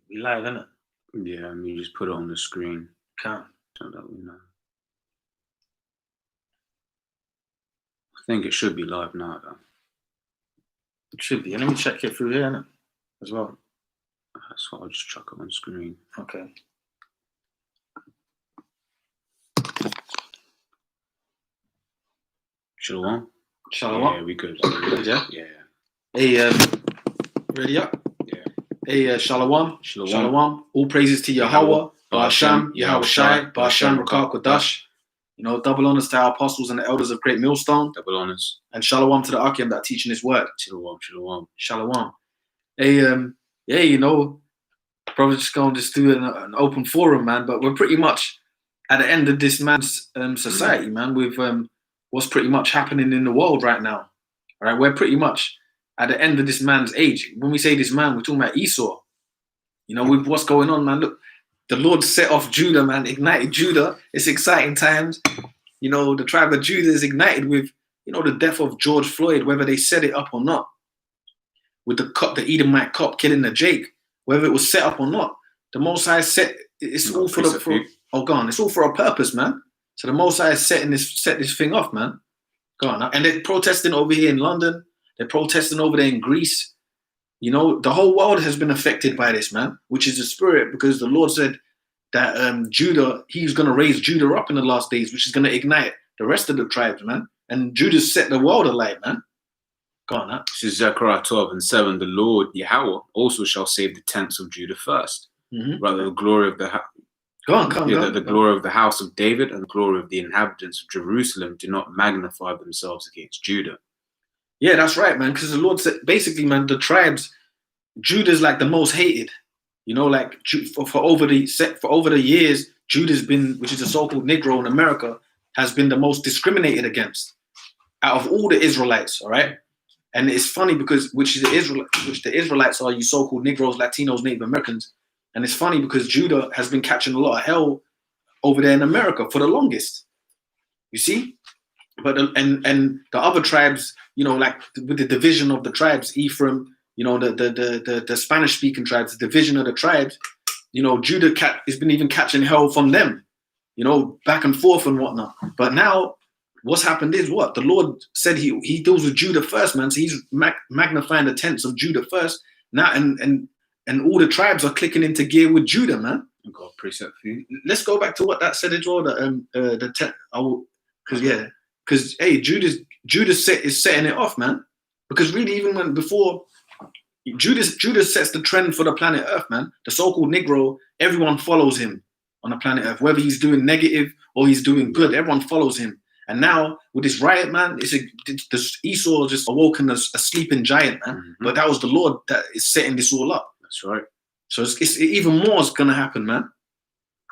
We live, innit? Yeah, I mean, just put it on the screen Can't. so that we know. I think it should be live now, though. It should be. Let me check it through here, innit? As well. So I'll just chuck it on screen. Okay. Shalom? Shalom. Yeah, we good. Yeah? Yeah. Hey, ready up? Yeah. Hey, Shalom. Shalom. Shalom. All praises to Yahweh, Ba'asham, Yahweh Shai, Ba'asham, Rakah, Kodash. You know, double honors to our apostles and the elders of Great Millstone. Double honors. And Shalom to the Akim that are teaching this word. Shalom, shalom. Shalom. Hey, yeah, you know, probably just going to just do an open forum, man. But we're pretty much at the end of this man's society, man, with what's pretty much happening in the world right now. All right, we're pretty much at the end of this man's age. When we say this man, we're talking about Esau. You know, with what's going on, man. Look, the Lord set off Judah, man, ignited Judah. It's exciting times. You know, the tribe of Judah is ignited with, you know, the death of George Floyd, whether they set it up or not. With the Edomite cop killing the Jake, whether it was set up or not. The Most High set it's all for it's all for a purpose, man. So the Most High is set this thing off, man. Go on, and they're protesting over here in London. They're protesting over there in Greece. You know, the whole world has been affected by this, man, which is the spirit, because the Lord said that Judah, he's going to raise Judah up in the last days, which is going to ignite the rest of the tribes, man. And Judah set the world alight, man. Go on, huh? This is Zechariah 12:7. The Lord, Yahweh, also shall save the tents of Judah first. Mm-hmm. Rather, the glory of the glory of the house of David and the glory of the inhabitants of Jerusalem do not magnify themselves against Judah. Yeah, that's right, man. Because the Lord said, basically, man, the tribes, Judah's like the most hated. You know, like for over the years, Judah's been, which is a so-called Negro in America, has been the most discriminated against out of all the Israelites. All right, and it's funny because which the Israelites are, you so-called Negroes, Latinos, Native Americans, and it's funny because Judah has been catching a lot of hell over there in America for the longest. You see. But and the other tribes, you know, like with the division of the tribes, Ephraim, you know, the Spanish speaking tribes, the division of the tribes, you know, Judah has been even catching hell from them, you know, back and forth and whatnot. But now what's happened is what the Lord said he deals with Judah first, man. So he's magnifying the tents of Judah first now, and all the tribes are clicking into gear with Judah, man. I've got a precept for you. Let's go back to what that said as well. Because hey, Judah is setting it off, man. Because really, even when before Judah sets the trend for the planet Earth, man. The so-called Negro, everyone follows him on the planet Earth, whether he's doing negative or he's doing good. Everyone follows him. And now with this riot, man, Esau just awoken a sleeping giant, man. Mm-hmm. But that was the Lord that is setting this all up. That's right. So it's even more is gonna happen, man.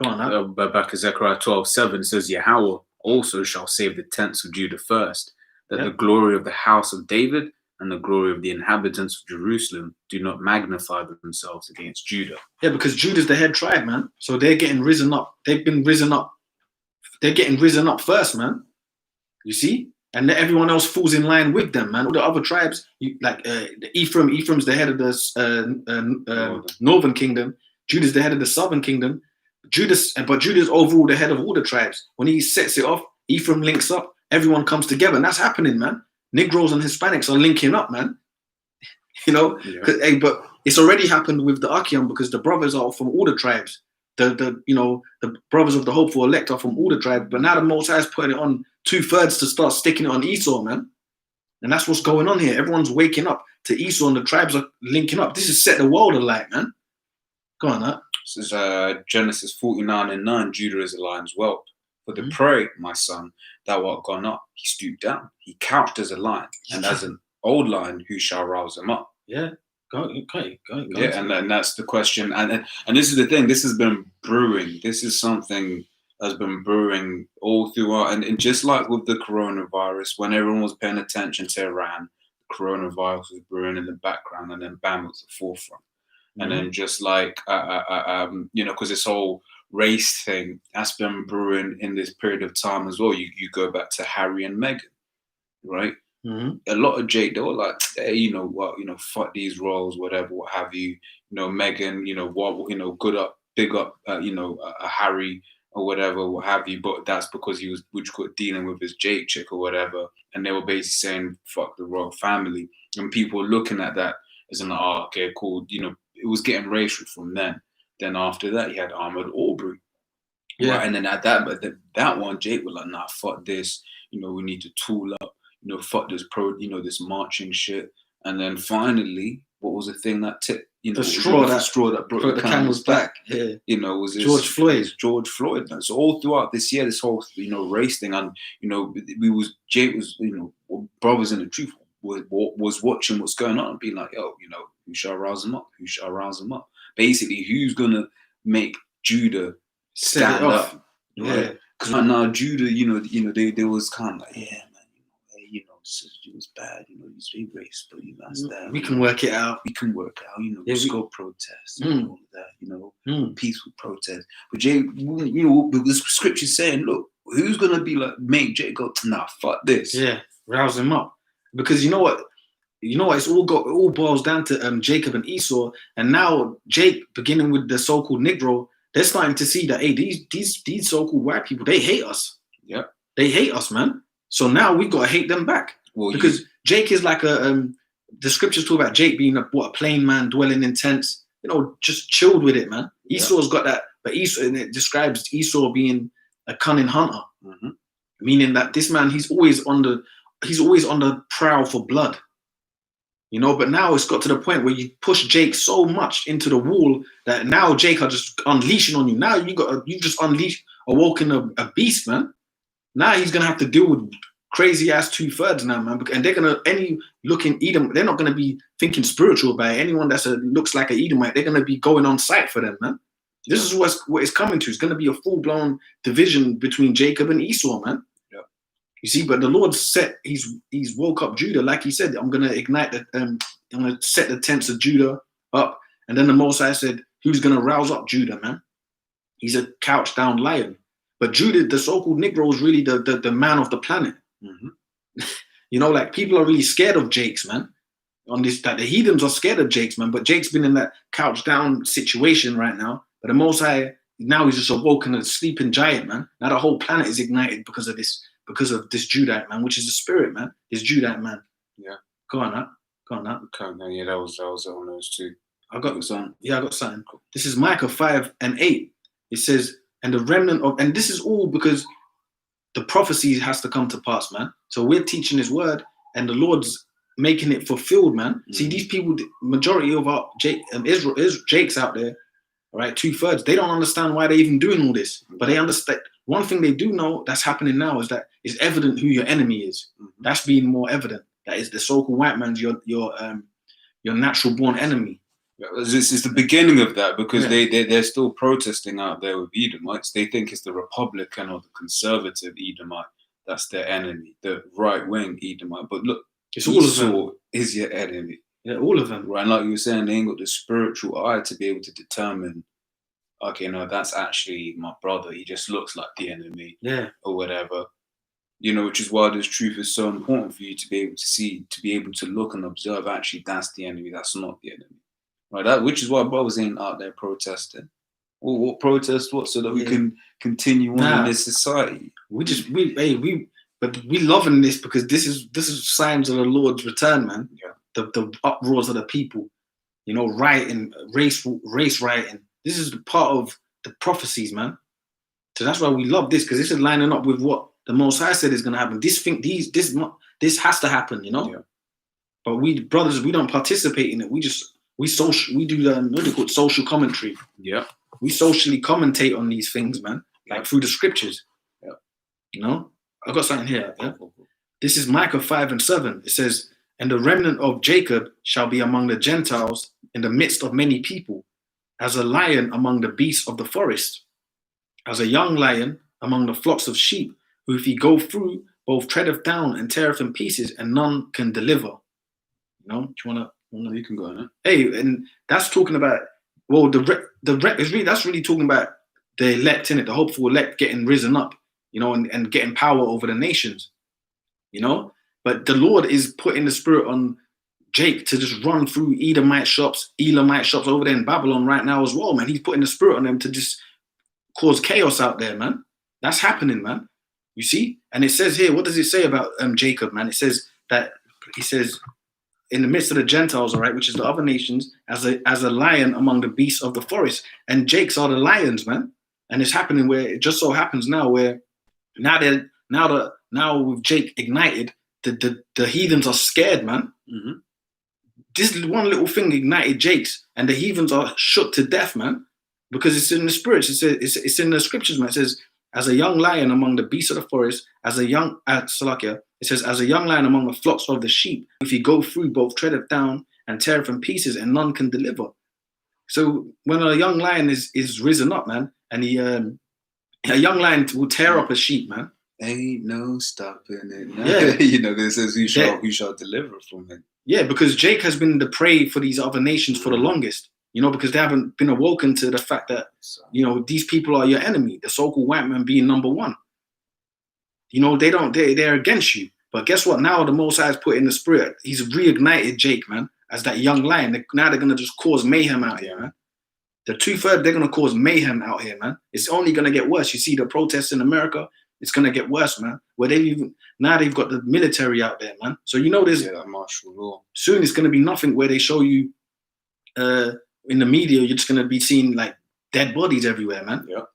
Go on, but back to Zechariah 12:7 says, Yahweh also shall save the tents of Judah first, that the glory of the house of David and the glory of the inhabitants of Jerusalem do not magnify themselves against Judah. Yeah, because Judah's the head tribe, man. So they're getting risen up. They've been risen up. They're getting risen up first, man. You see? And everyone else falls in line with them, man. All the other tribes, the Ephraim's the head of the northern kingdom. Judah's the head of the southern kingdom. But Judah's overall the head of all the tribes. When he sets it off, Ephraim links up, everyone comes together, and that's happening, man. Negroes and Hispanics are linking up, man. You know, but it's already happened with the Akim because the brothers are from all the tribes. The brothers of the hopeful elect are from all the tribes. But now the Most High is putting it on 2/3 to start sticking it on Esau, man. And that's what's going on here. Everyone's waking up to Esau, and the tribes are linking up. This has set the world alight, man. Go on, huh? This is Genesis 49:9. Judah is a lion's whelp. For the prey, my son, thou art gone up. He stooped down. He couched as a lion, and as an old lion, who shall rouse him up? Yeah, go. Yeah, and that's the question. And this is the thing. This has been brewing. This is something that's been brewing all throughout. And just like with the coronavirus, when everyone was paying attention to Iran, the coronavirus was brewing in the background, and then bam, it was the forefront. And then just like, because this whole race thing that's been brewing in this period of time as well. You go back to Harry and Meghan, right? Mm-hmm. A lot of Jake, they were like, hey, you know what, fuck these roles, whatever, what have you. Megan, what, good up, big up, Harry or whatever, what have you. But that's because he was, dealing with his Jake chick or whatever, and they were basically saying fuck the royal family, and people were looking at that as an okay, cool. It was getting racial from then. Then after that, he had Ahmaud Arbery. Yeah. Right? And then at that one, Jake was like, nah, fuck this. We need to tool up. Fuck this this marching shit. And then finally, what was the thing that tipped? The straw that broke the camel's back. Yeah. Was this, George Floyd. George Floyd. So all throughout this year, this whole race thing, and Jake was brothers in the truth was watching what's going on and being like, yo, who shall rouse them up? Who shall rouse them up? Basically, who's gonna make Judah stand up? Yeah. Because right now Judah, they was kind of like, yeah, man, it was bad, he's racist, but that's that. We can work it out. We can work out, let's go protest, all of that, peaceful protest. But Jay, the scripture's saying, look, who's gonna be like, make Jay go, nah, fuck this. Yeah, rouse him up. Because you know what, it all boils down to Jacob and Esau, and now Jake, beginning with the so-called Negro, they're starting to see that, hey, these so-called white people, they hate us. Yeah, they hate us, man. So now we gotta hate them back. Well, because Jake is like the scriptures talk about Jake being a plain man dwelling in tents, just chilled with it, man. Esau's got that, but Esau, and it describes Esau being a cunning hunter, meaning that this man, he's always on the prowl for blood. But now it's got to the point where you push Jake so much into the wall that now Jake are just unleashing on you. Now you just awoken a beast, man. Now he's gonna have to deal with crazy ass 2/3 now, man. And they're gonna looking Edom. They're not gonna be thinking spiritual about it. Anyone that looks like an Edomite, they're gonna be going on sight for them, man. This is what it's coming to. It's gonna be a full blown division between Jacob and Esau, man. You see, but the Lord he's woke up Judah, like he said, I'm gonna ignite I'm gonna set the tents of Judah up. And then the Most High said, who's gonna rouse up Judah, man? He's a couch down lion. But Judah, the so-called Negro, is really the man of the planet. Like people are really scared of Jakes, man. That the heathens are scared of Jakes, man. But Jake's been in that couch down situation right now. But the Most High, now he's just awoken a sleeping giant, man. Now the whole planet is ignited because of this Judite man, which is the spirit, man. This Judite man. Yeah. Go on, now. Okay, yeah, that was on those two. I got something. Yeah, I got something. This is Micah 5:8. It says, and the remnant of, and this is all because the prophecy has to come to pass, man. So we're teaching his word, and the Lord's making it fulfilled, man. See, these people, the majority of our Jake's out there, all right, 2/3, they don't understand why they're even doing all this. But they understand. One thing they do know that's happening now is that it's evident who your enemy is. That's being more evident. That is the so-called white man's your natural born enemy. This is the beginning of that, because they're still protesting out there with Edomites. They think it's the Republican or the conservative Edomite that's their enemy, the right-wing Edomite. But look, it's all of them. Is your enemy. Yeah, all of them. Right, and like you were saying, they ain't got the spiritual eye to be able to determine, okay, no, that's actually my brother. He just looks like the enemy, or whatever. Which is why this truth is so important for you to be able to see, to be able to look and observe. Actually, that's the enemy. That's not the enemy. Right, which is why brothers ain't out there protesting. Well, what protest? What, so that we can continue on in this society? But we loving this because this is signs of the Lord's return, man. Yeah. The uproars of the people, rioting, race rioting. This is part of the prophecies, man. So that's why we love this, because this is lining up with what the Most High said is going to happen. This has to happen, Yeah. But we brothers, we don't participate in it. We do social commentary. Yeah. We socially commentate on these things, man, like through the scriptures. Yeah. I got something here. Yeah? This is Micah 5:7. It says, and the remnant of Jacob shall be among the Gentiles in the midst of many people, as a lion among the beasts of the forest, as a young lion among the flocks of sheep, who if he go through, both treadeth down and teareth in pieces, and none can deliver. Do you want to? You can go on it. Hey, and that's talking about, that's really talking about the elect, innit? The hopeful elect getting risen up, and getting power over the nations, But the Lord is putting the spirit on Jake to just run through Elamite shops over there in Babylon right now as well, man. He's putting the spirit on them to just cause chaos out there, man. That's happening, man. You see? And it says here, what does it say about Jacob, man? It says that, he says, in the midst of the Gentiles, all right, which is the other nations, as a lion among the beasts of the forest. And Jakes are the lions, man. And it's happening where it just so happens now where now with Jake ignited, the heathens are scared, man. Mm-hmm. This one little thing ignited Jakes, and the heathens are shook to death, man, because it's in the spirits. It says it's in the scriptures, man. It says, as a young lion among the beasts of the forest, it says, as a young lion among the flocks of the sheep, if you go through, both treadeth down and teareth in pieces, and none can deliver. So when a young lion is risen up, man, and a young lion will tear up a sheep, man. Ain't no stopping it. No. Yeah. This says who shall deliver from it. Yeah, because Jake has been the prey for these other nations for the longest, because they haven't been awoken to the fact that, these people are your enemy, the so-called white man being number one. They're against you. But guess what? Now the Most High has put in the spirit. He's reignited Jake, man, as that young lion. Now they're going to just cause mayhem out here, man. The 2/3, they're going to cause mayhem out here, man. It's only going to get worse. You see the protests in America, it's going to get worse, man. Where they've got the military out there, man. So there's martial law. Soon it's going to be nothing where they show you in the media, you're just going to be seeing like dead bodies everywhere, man. Yeah.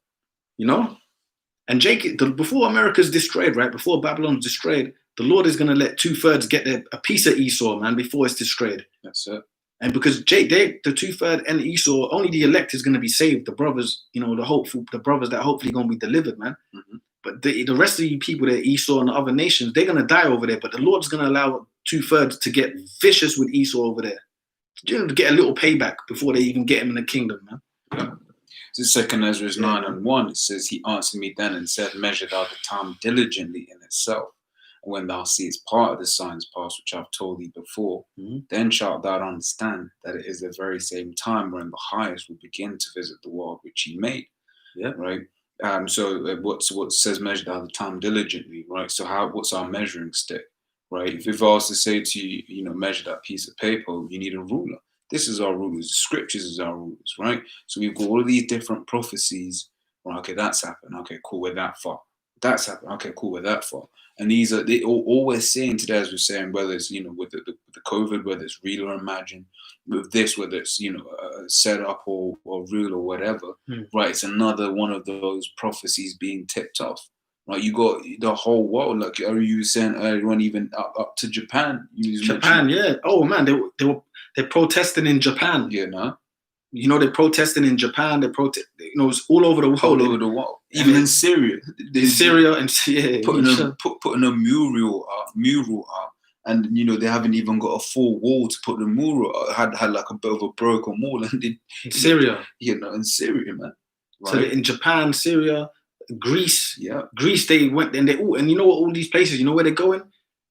And Jake, before America's destroyed, right? Before Babylon's destroyed, the Lord is going to let 2/3 get a piece of Esau, man, before it's destroyed. That's it. And because Jake, the 2/3 and Esau, only the elect is going to be saved. The brothers, the brothers that hopefully going to be delivered, man. Mm-hmm. But the rest of you people there, Esau and the other nations, they're going to die over there. But the Lord's going to allow 2/3 to get vicious with Esau over there. To get a little payback before they even get him in the kingdom, man. Yeah. So 2 Ezra 9:1, it says, he answered me then and said, measure thou the time diligently in itself. And when thou seest part of the signs pass, which I've told thee before, then shalt thou understand that it is the very same time when the highest will begin to visit the world which he made. Yeah. Right. So what says measure thou the time diligently, right? So what's our measuring stick, right? If I was to say to you, measure that piece of paper, you need a ruler. This is our rulers. The scriptures is our rulers, right? So we've got all of these different prophecies. Well, okay, that's happened. Okay, cool. We're that far. That's happened. Okay, cool. We're that far. And these are all we're seeing today, as we're saying, whether it's with the COVID, whether it's real or imagined, with this, whether it's set up or real or whatever, right? It's another one of those prophecies being tipped off. Right, you got the whole world. Like you were saying earlier on, even up to Japan. Japan, yeah. Oh man, they're protesting in Japan. Yeah, no. They're protesting in Japan. It's all over the world. All over the world. Even in Syria. Putting a mural up. And they haven't even got a full wall to put the mural up. Had like a bit of a broken wall. And in Syria. In Syria, man. Right? So in Japan, Syria, Greece. Yeah. Greece, they went and you know what, all these places, you know where they're going?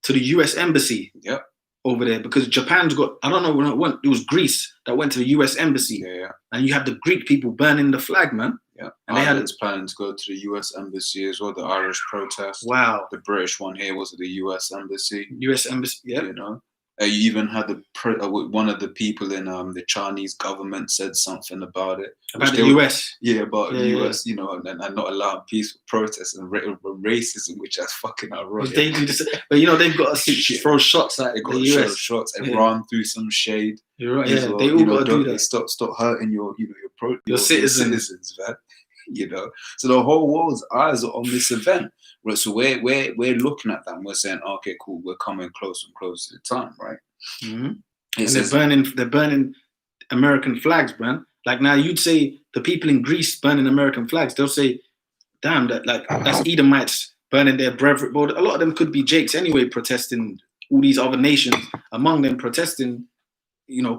To the US embassy. Yeah. Over there, because Japan's got, I don't know when it was Greece that went to the US embassy. Yeah. And you had the Greek people burning the flag, man. Yeah. And Ireland's planning to go to the US embassy as well, the Irish protest. Wow. The British one here was at the US embassy. US embassy, yeah. You even had one of the people in the Chinese government said something about it. About the US. Yeah, about the US, and not allowing peaceful protests and racism, which is fucking ironic. They do this, but they've got to throw shots at the US. Shots and run through some shade. You're right. Yeah, well. They all got to do that. Stop hurting your citizens, man. So the whole world's eyes are on this event. Right, so we're looking at that and we're saying, okay, cool, we're coming closer and closer to the time, right? Mm-hmm. And they're burning American flags, man. Like now, you'd say the people in Greece burning American flags. They'll say, "Damn, that's Edomites burning their brethren." But a lot of them could be Jakes anyway, protesting. All these other nations among them protesting,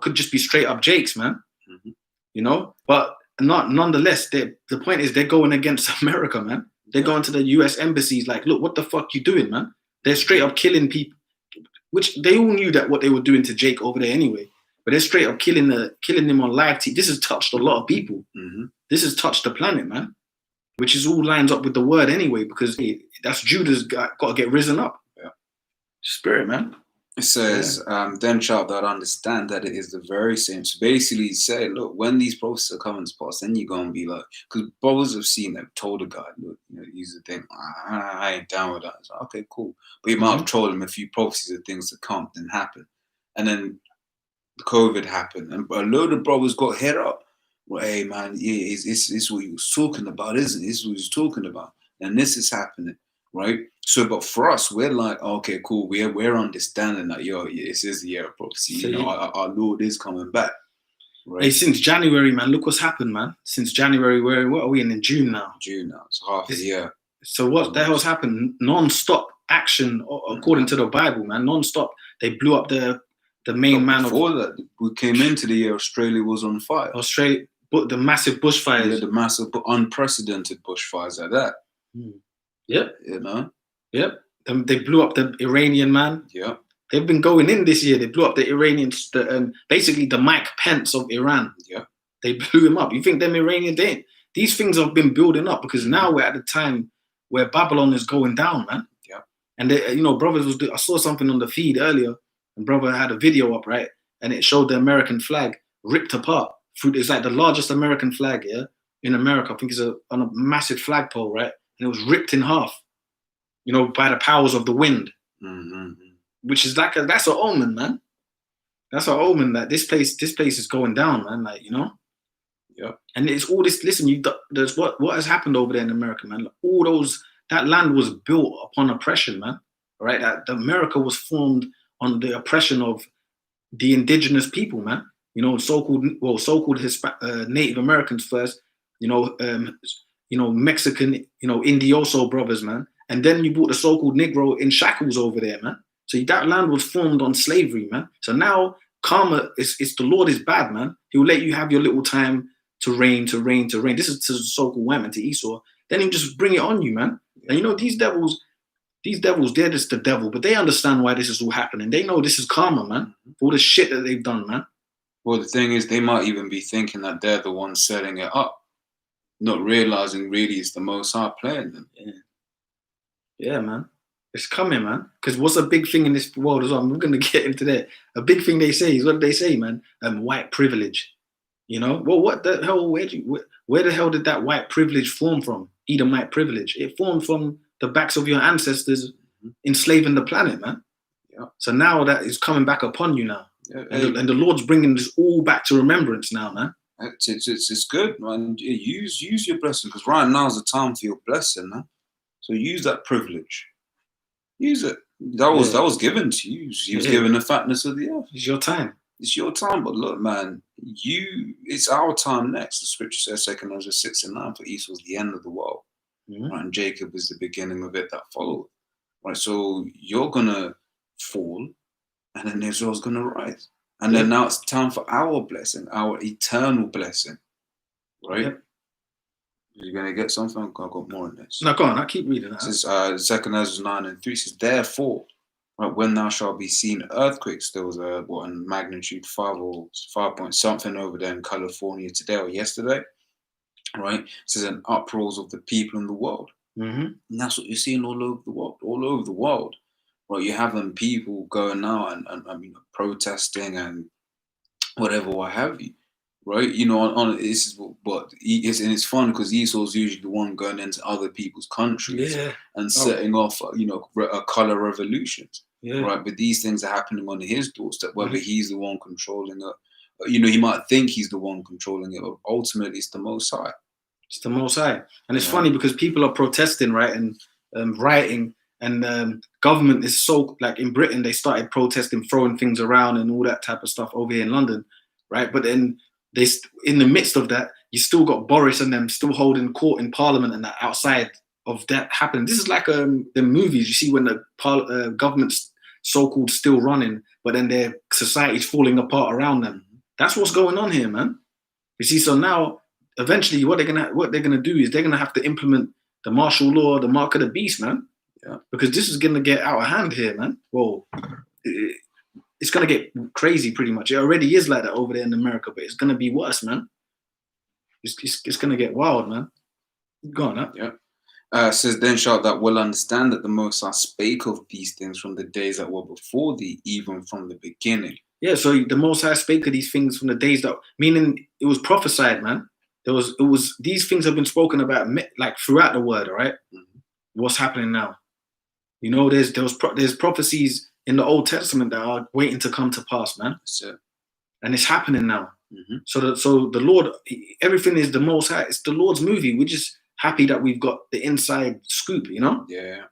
could just be straight up Jakes, man. Mm-hmm. But nonetheless, the point is they're going against America, man. They're going to the US embassies like, look, what the fuck you doing, man? They're straight up killing people, which they all knew that what they were doing to Jake over there anyway. But they're straight up killing him on live TV. This has touched a lot of people. Mm-hmm. This has touched the planet, man. Which is all lines up with the word anyway, because that's Judah's got to get risen up. Yeah. Spirit, man. It says, then shalt thou understand that it is the very same. So basically, say, look, when these processes are coming to pass, then you're going to be like, because brothers have seen them, told a guy, look, he's the thing, I ain't down with that. It's like, okay, cool. But you might have told him a few prophecies of things to come, didn't happen. And then COVID happened, and a load of brothers got hit up. Well, hey, man, yeah, it's what he was talking about, isn't it? This is what he was talking about. And this is happening. Right. So, but for us, we're like, okay, cool. We're understanding that, this is the year of prophecy. So, our Lord is coming back. Right. Hey, since January, man, look what's happened, man. Since January, what are we in June now? June now. It's half a year. So what the hell's happened? Non-stop action, according to the Bible, man. Non-stop. They blew up the main man. Before that, we came into the year, Australia was on fire. But the massive bushfires. Yeah, the massive, unprecedented bushfires like that. Yep. You know? Yep. They blew up the Iranian man. Yep. They've been going in this year. They blew up the Iranians, basically the Mike Pence of Iran. Yep. They blew him up. You think them Iranians didn't? These things have been building up because now we're at the time where Babylon is going down, man. Yep. And they, brothers I saw something on the feed earlier, and brother had a video up, right? And it showed the American flag ripped apart. It's like the largest American flag, in America. I think it's on a massive flagpole, right? And it was ripped in half, by the powers of the wind, which is like that's an omen, man. That's an omen that this place is going down, man. Like, Yeah. And it's all this. Listen, there's what has happened over there in America, man. Like that land was built upon oppression, man. Right? That America was formed on the oppression of the indigenous people, man. So-called Native Americans first. Mexican, Indioso brothers, man. And then you brought the so-called Negro in shackles over there, man. So that land was formed on slavery, man. So now karma, it's the Lord is bad, man. He'll let you have your little time to reign. This is to the so-called white man, to Esau. Then he'll just bring it on you, man. And these devils, they're just the devil, but they understand why this is all happening. They know this is karma, man. For all the shit that they've done, man. Well, the thing is, they might even be thinking that they're the ones setting it up, not realizing really it's the Most High playing them. Yeah, man. It's coming, man. Because what's a big thing in this world as well? We're going to get into that. A big thing they say is, what do they say, man? White privilege. Well, what the hell? Where the hell did that white privilege form from? Edomite privilege. It formed from the backs of your ancestors enslaving the planet, man. Yeah. So now that is coming back upon you now. Yeah, and the Lord's bringing this all back to remembrance now, man. It's good, man. Use your blessing, because right now is the time for your blessing, man. So use that privilege. Use it. That was given to you. He was given the fatness of the earth. It's your time. It's your time. But look, man, it's our time next. The scripture says, 2 Ezra 6:9, for Esau was the end of the world. Right? And Jacob is the beginning of it that followed. Right. So you're gonna fall, and then Israel's gonna rise. And then now it's time for our blessing, our eternal blessing. Right? Yep. You're going to get something? I've got more on this. No, go on. I keep reading that. This is 2 Ezra 9:3 says, therefore, right, when thou shalt be seen earthquakes, there was a magnitude 5 or 5 point something over there in California today or yesterday. Right? It says an uproars of the people in the world. And that's what you're seeing all over the world. All over the world. Right? You're having people going out and protesting and whatever, what have you. Right, on this is what it's fun because Esau's usually the one going into other people's countries and setting off, a color revolutions. Right, but these things are happening on his doorstep. Whether he's the one controlling it, he might think he's the one controlling it, but ultimately it's the Most High. It's the Most High, and it's funny because people are protesting, right, and rioting, and government is so, like in Britain, they started protesting, throwing things around and all that type of stuff over here in London, right, but then. In the midst of that, you still got Boris and them still holding court in Parliament and that outside of that happening. This is like the movies you see when the government's so-called still running, but then their society's falling apart around them. That's what's going on here, man. You see, so now eventually what they're gonna do is they're gonna have to implement the martial law, the mark of the beast, man. Yeah. Because this is gonna get out of hand here, man. Well. It's going to get crazy pretty much. It already is like that over there in America, but it's going to be worse, man. It's going to get wild, man. Go on, huh? Yeah. Says then shalt thou well understand that the Most High spake of these things from the days that were before thee, even from the beginning. Yeah, so the Most High spake of these things from the days that, meaning it was prophesied, man. It was these things have been spoken about like throughout the word, all right? Mhm. What's happening now? You know, there's prophecies in the Old Testament that are waiting to come to pass, man, That's it. and it's happening now. Mhm. So the Lord, everything is the Most High. It's the Lord's movie. We're just happy that we've got the inside scoop, you know? Yeah.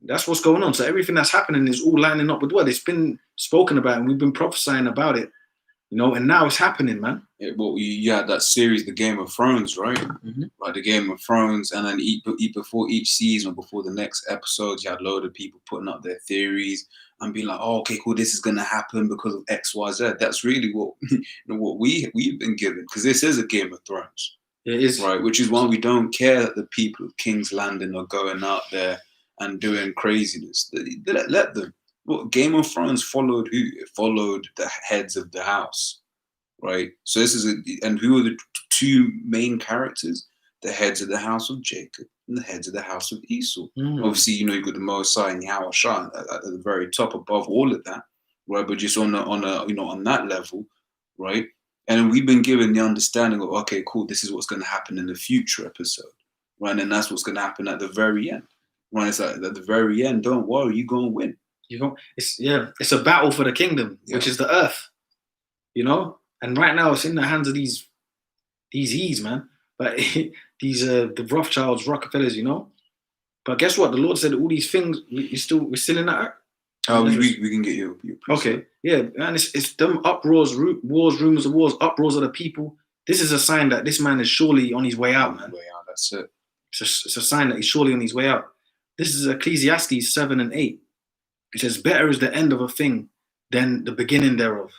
That's what's going on. So everything that's happening is all lining up with what it's been spoken about, and we've been prophesying about it, you know, and now it's happening, man. You had that series, The Game of Thrones, right? Mhm. Like The Game of Thrones, and then before each season, before the next episode, you had a load of people putting up their theories and being like, "Oh, okay, cool, this is gonna happen because of X, Y, Z." That's really what what we've been given, because this is a Game of Thrones, It is. right? Which is why we don't care that the people of King's Landing are going out there and doing craziness. Let them. What Game of Thrones followed who? It followed the heads of the house, right? So this is and who are the two main characters? The heads of the house of Jacob and the heads of the house of Esau. Obviously, you know, you've got the Mosai and Yahweh Shah at the very top above all of that, right? But just on a you know, on that level, right? And we've been given the understanding of, okay, cool, this is what's going to happen in the future episode, right? And that's what's going to happen at the very end, right? It's like at the very end, don't worry, you're going to win. You know, it's a battle for the kingdom, which is the earth, you know. And right now, it's in the hands of these E's, man. But these the Rothschilds, Rockefellers, you know. But guess what? The Lord said all these things. We're still in that. We can get you. Okay, yeah, and it's them uproars, wars, rumors of wars, uproars of the people. This is a sign that this man is surely on his way out, man. Way out. That's it. It's a sign that he's surely on his way out. This is Ecclesiastes 7 and 8. It says, "Better is the end of a thing than the beginning thereof,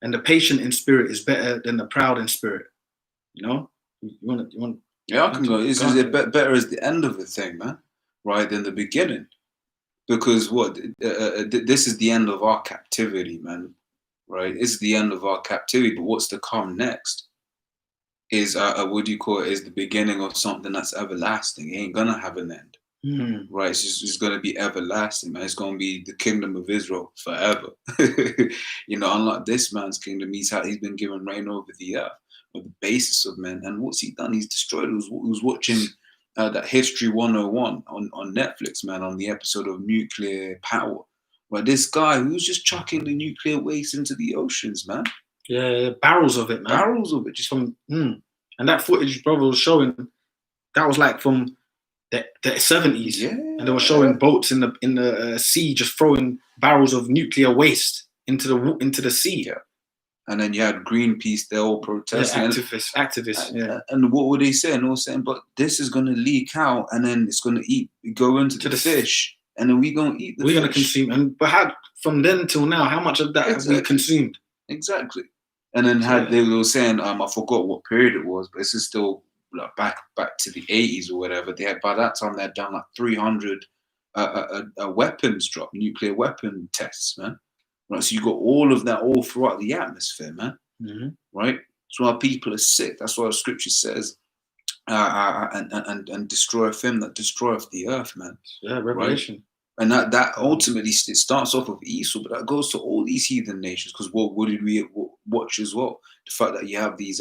and the patient in spirit is better than the proud in spirit." You know, you want. Yeah, I can go. It's better as the end of the thing, man, right, than the beginning. Because what this is the end of our captivity, man, right? It's the end of our captivity. But what's to come next is what do you call it? Is the beginning of something that's everlasting. It ain't gonna have an end, right? It's gonna be everlasting, man. It's gonna be the kingdom of Israel forever. You know, unlike this man's kingdom, he's been given reign over the earth, on the basis of men. And what's he done? He's destroyed. He was watching that History 101 on Netflix, man, on the episode of nuclear power, where this guy who was just chucking the nuclear waste into the oceans, man. Yeah, barrels of it, man. Barrels of it, just from. And that footage, brother, was showing. That was like from the 70s, yeah, and they were showing boats in the sea just throwing barrels of nuclear waste into the sea. Yeah. And then you had Greenpeace, they're all protesting. Yeah, activists. Yeah. And what were they saying? They were saying, but this is going to leak out, and then it's going to go into the fish, and then we're going to eat the fish. We're going to consume. But how, from then till now, how much of that have we consumed? Exactly. And then they were saying, I forgot what period it was, but this is still like back to the 80s or whatever. They had, by that time, they had done like 300 weapons drop, nuclear weapon tests, man. Right, so you got all of that all throughout the atmosphere, man. Right, that's why people are sick. That's why the scripture says, and destroyeth him that destroyeth the earth, man. Yeah, Revelation. Right? And that ultimately it starts off with Esau, but that goes to all these heathen nations. Because what did we watch as well? The fact that you have these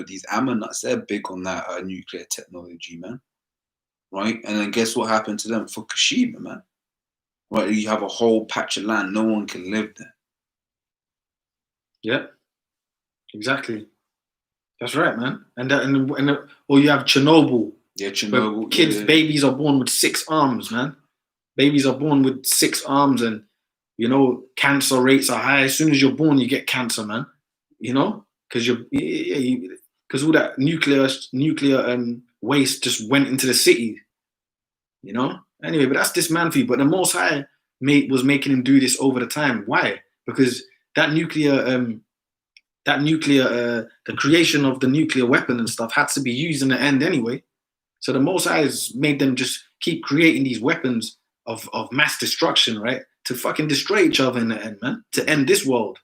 these Ammonites, they're big on that nuclear technology, man. Right, and then guess what happened to them? Fukushima, man. Right, you have a whole patch of land, no one can live there. Yeah, exactly. That's right, man. Or you have Chernobyl. Yeah, Chernobyl. Babies are born with 6 arms, man. Babies are born with 6 arms, and you know, cancer rates are high. As soon as you're born, you get cancer, man. You know, because all that nuclear waste just went into the city. You know. Anyway, but that's this man for you. But the Most High was making him do this over the time. Why? Because the creation of the nuclear weapon and stuff had to be used in the end anyway. So the Most High has made them just keep creating these weapons of mass destruction, right? To fucking destroy each other in the end, man. To end this world,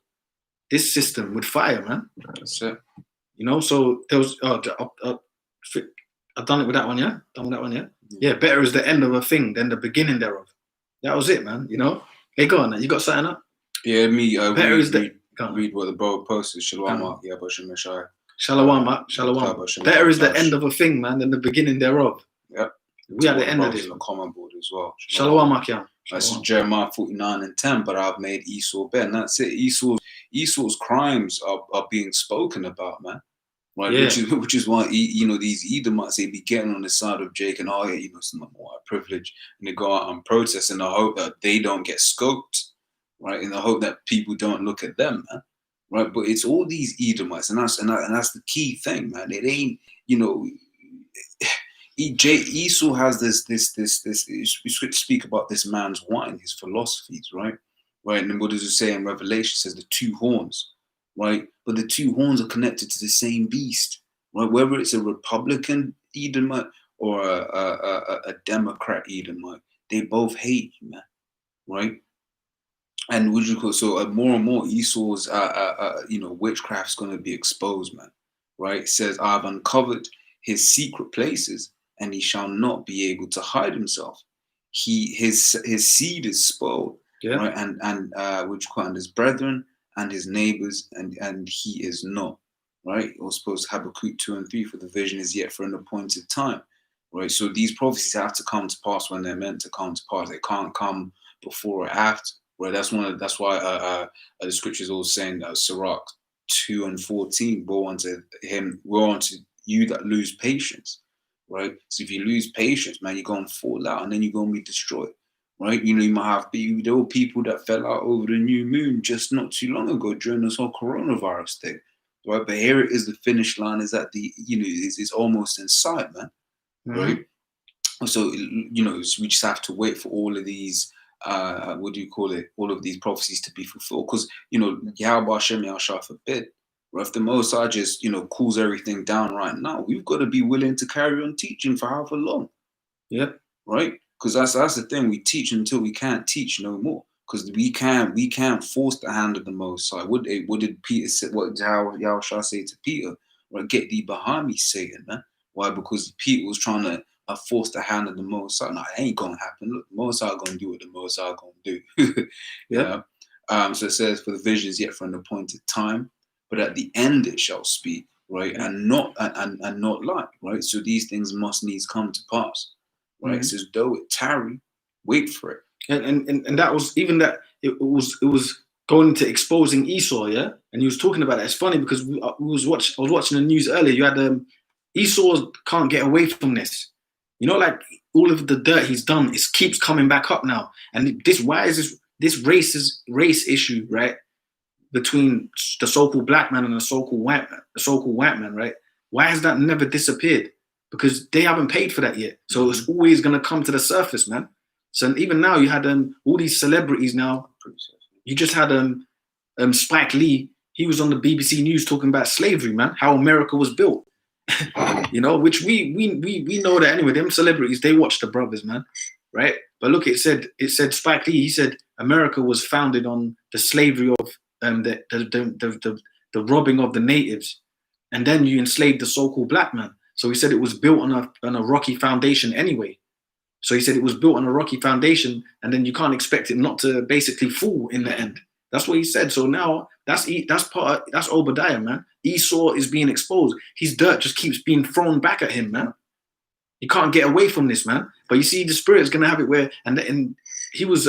this system with fire, man. That's it. You know, so there was I've done it with that one, yeah? Done with that one, yeah? Yeah, better is the end of a thing than the beginning thereof. That was it, man. Hey, go on. You got something up? Yeah, me. Better is the read what the bro posted. Shalom, Go yeah, but Shemeshai. Shalom. Better is the end of a thing, man, than the beginning thereof. Yep. We at the end of this. On the comment board as well. Shalom, Akian. This is Jeremiah 49:10. But I've made Esau better. And that's it. Esau's crimes are being spoken about, man. Right, Yeah. which is why these Edomites, they be getting on the side of Jake and it's not more privilege, and they go out and protest in the hope that they don't get scoped, right? In the hope that people don't look at them, man. Right, but it's all these Edomites, and that's the key thing, man. It ain't Esau has this. We should speak about this man's wine, his philosophies, right? Right, and what does it say in Revelation? It says the two horns. Right, but the two horns are connected to the same beast, right? Whether it's a Republican Edomite or a Democrat Edomite, they both hate you, man, right? And would you call so more and more Esau's witchcraft's going to be exposed, man, right? It says, "I've uncovered his secret places, and he shall not be able to hide himself. His seed is spoiled, right? And his brethren." And his neighbors, and he is not, right? Or suppose Habakkuk 2:3, for the vision is yet for an appointed time, right? So these prophecies have to come to pass when they're meant to come to pass. They can't come before or after, right? That's why the scriptures all saying that Sirach 2:14, woe unto you that lose patience, right? So if you lose patience, man, you're gonna fall out, and then you're gonna be destroyed. Right, you might have there were people that fell out over the new moon just not too long ago during this whole coronavirus thing, right? But here it is, the finish line is at is almost in sight, man. Mm-hmm. Right? So we just have to wait for all of these all of these prophecies to be fulfilled, because Yahweh Hashem Yahshua forbid, or if the Most High just cools everything down right now, we've got to be willing to carry on teaching for however long. Yep. Right. Because that's the thing, we teach until we can't teach no more. Because we can't force the hand of the Most High. What did Peter say? What Yahushua say to Peter? Right, get thee behind me, Satan, man. Why? Because Peter was trying to force the hand of the Most High. No, it ain't gonna happen. Look, the Most High gonna do what the Most High gonna do. Yeah. So it says, for the vision is yet for an appointed time, but at the end it shall speak, right, and not lie, right. So these things must needs come to pass. Right, mm-hmm. It says, though it tarry, wait for it. And that was even that it was going into exposing Esau, yeah. And he was talking about it. It's funny because I was watching the news earlier. You had Esau can't get away from this. Like all of the dirt he's done, it keeps coming back up now. And why is this race issue, right, between the so-called black man and the so-called white man, right? Why has that never disappeared? Because they haven't paid for that yet. So it's always going to come to the surface, man. So even now you had all these celebrities now. You just had Spike Lee. He was on the BBC News talking about slavery, man, how America was built. Which we know that anyway. Them celebrities, they watch the brothers, man, right? But look, it said Spike Lee. He said America was founded on the slavery of the robbing of the natives, and then you enslaved the so-called black man. So he said it was built on a rocky foundation anyway. So he said it was built on a rocky foundation, and then you can't expect it not to basically fall in the end. That's what he said. So now that's Obadiah, man. Esau is being exposed. His dirt just keeps being thrown back at him, man. You can't get away from this, man. But you see, the Spirit's gonna have it where, and he was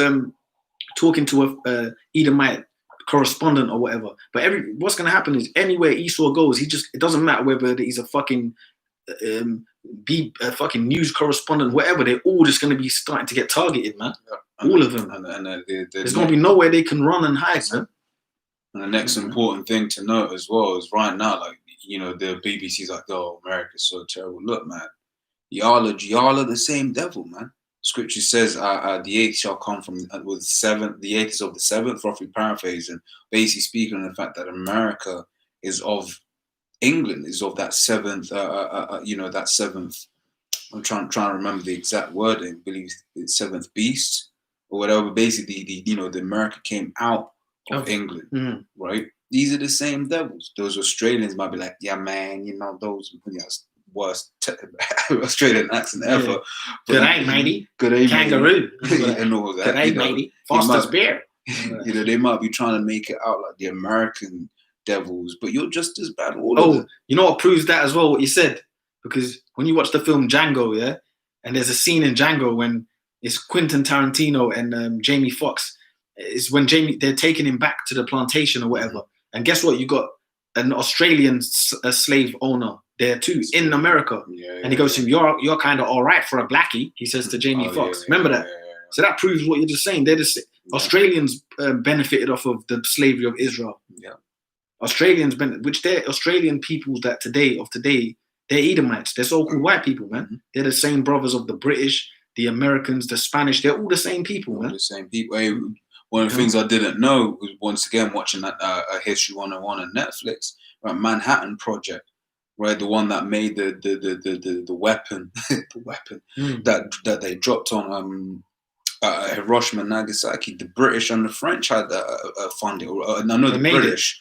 talking to a Edomite correspondent or whatever. But what's gonna happen is anywhere Esau goes, it doesn't matter whether he's a fucking be a fucking news correspondent, whatever, they're all just going to be starting to get targeted, man. All of them. There's going to be nowhere they can run and hide, man. And the next important thing to note as well is right now, like, the BBC's like, oh, America's so terrible. Look, man, y'all are the same devil, man. Scripture says the eighth shall come from with seventh. The eighth is of the seventh, roughly paraphrasing, basically speaking on the fact that America is of England, is of that seventh, that seventh. I'm trying to remember the exact wording. I believe it's seventh beast or whatever. Basically, the America came out of England, right? These are the same devils. Those Australians might be like, yeah, man, those worst Australian accent ever. Yeah. But Good day, matey. Good day, Kangaroo. matey. And all that. Good day, you know. matey. Foster's might- beer. You know, they might be trying to make it out like the American devils, but you're just as bad. All of Oh, them. you know what proves that as well, what you said? Because when you watch the film Django, yeah, and there's a scene in Django when it's Quentin Tarantino and Jamie Foxx. It's when they're taking him back to the plantation or whatever. And guess what? You got an Australian slave owner there too in America. Yeah, And he goes to him, you're kind of all right for a blackie, he says to Jamie Foxx. Remember that? So that proves what you're just saying. They're just Australians benefited off of the slavery of Israel. Yeah. Australians, which they're Australian peoples that today, they're Edomites. They're so-called white people, man. Mm-hmm. They're the same brothers of the British, the Americans, the Spanish. They're all the same people, man. The same people. Hey, one of the things I didn't know was once again watching that History 101 on Netflix, right? Manhattan Project, right? The one that made the weapon, that they dropped on Hiroshima and Nagasaki. The British and the French had funding. I know the British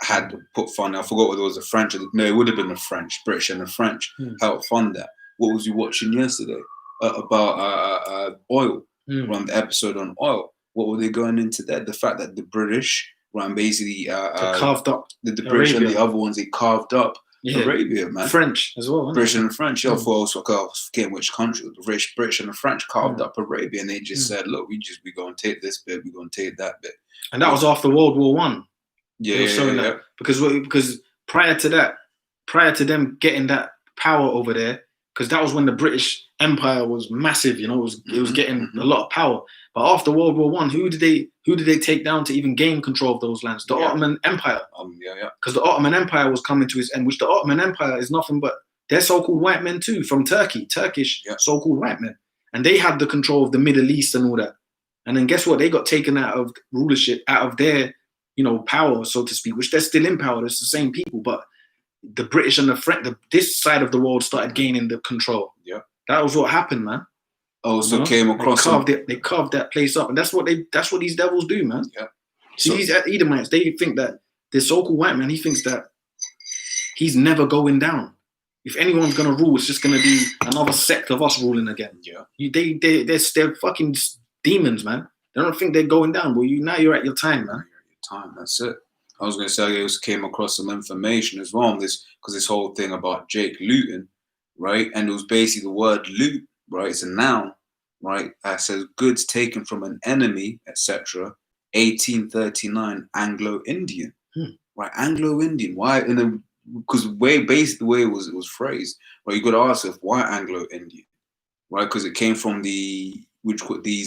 had put funding. I forgot whether it was the French. No, it would have been the French. British and the French helped fund that. What was you watching yesterday about oil? Run the episode on oil. What were they going into there? The fact that the British ran basically carved up the British Arabia. And the other ones they carved up Arabia, man. French as well. British and the French. Yeah, I was forgetting which country. The British and the French carved up Arabia, and they just said, "Look, we going to take this bit, we're going to take that bit." And that was after World War One. Yeah. Because prior to them getting that power over there, because that was when the British Empire was massive. You know, it was getting a lot of power. But after World War One, who did they take down to even gain control of those lands? The Ottoman Empire. Because the Ottoman Empire was coming to its end, which the Ottoman Empire is nothing but they're so-called white men too, from Turkish so-called white men. And they had the control of the Middle East and all that. And then guess what? They got taken out of rulership, out of their, power, so to speak, which they're still in power. It's the same people, but the British and the French, this side of the world started gaining the control. Yeah. That was what happened, man. Also came across they carved that place up, and that's what these devils do, man. Yeah. See, these Edomites, they think that this so-called white man, he thinks that he's never going down. If anyone's gonna rule, it's just gonna be another sect of us ruling again. Yeah. They're fucking demons, man. They don't think they're going down. Well, you're at your time, man. Time, that's it. I was going to say I also came across some information as well on this, because this whole thing about Jake looting, right? And it was basically the word loot, right? It's a noun, right? That says goods taken from an enemy, etc. 1839 Anglo-Indian, right? Anglo-Indian. Why? Because basically the way it was phrased, right? You got to ask yourself, why Anglo-Indian, right? Because it came from these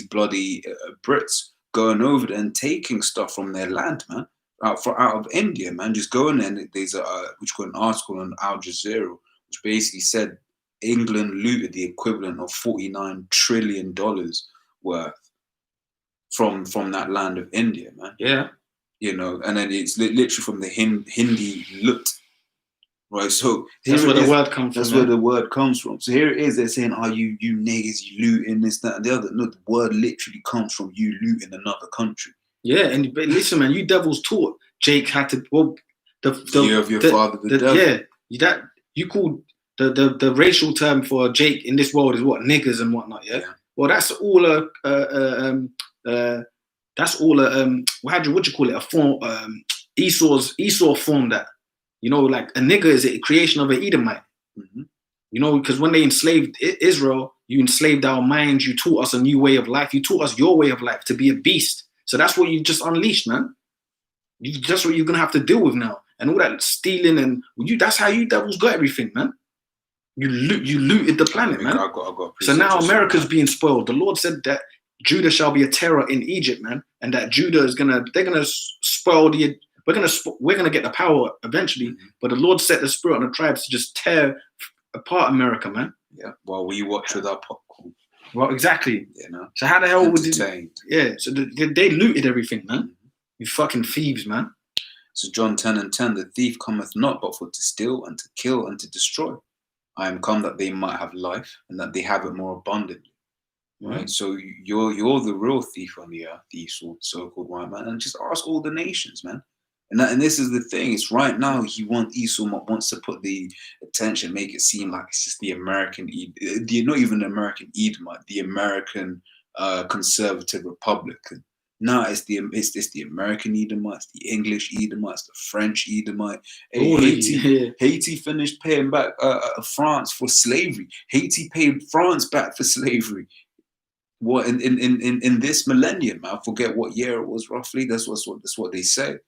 bloody Brits going over there and taking stuff from their land, man, out of India, man. Just going there. And there's which got an article on Al Jazeera, which basically said England looted the equivalent of $49 trillion worth from that land of India, man. Yeah. And then it's literally from the Hindi lut. Right, so that's where the word comes from. That's where the word comes from. So here it is. They're saying, "Are you niggas, you looting this, that, and the other?" No, the word literally comes from you looting another country. Yeah, but listen, man, you devils taught Jake had to. Well, the year of your father, the devil. Yeah, that you called the racial term for Jake in this world is what, niggers and whatnot. Yeah. Well, that's all what do you call it? A form. Esau formed that. Like a nigger is a creation of an Edomite. Because when they enslaved Israel, you enslaved our minds. You taught us a new way of life. You taught us your way of life to be a beast. So that's what you just unleashed, man. That's what you're gonna have to deal with now. And all that stealing and that's how you devils got everything, man. You looted the planet, man. I got so now America's being spoiled. The Lord said that Judah shall be a terror in Egypt, man, and that Judah they're gonna spoil the. We're gonna get the power eventually, but the Lord set the spirit on the tribes to just tear apart America, man. Yeah. While we watch with our popcorn. Well, exactly. So how the hell would you? Yeah. So they looted everything, man. You fucking thieves, man. So John 10:10, the thief cometh not but for to steal and to kill and to destroy. I am come that they might have life and that they have it more abundantly. Right. So you're the real thief on the earth, the so-called white man, and just ask all the nations, man. And this is the thing. It's right now Esau wants to put the attention, make it seem like it's just the American, not even the American Edomite, the American conservative Republican. No, it's the American Edomites, the English Edomites, the French Edomite. Hey, Haiti finished paying back France for slavery. Haiti paid France back for slavery. What in this millennium? I forget what year it was roughly. That's what they say.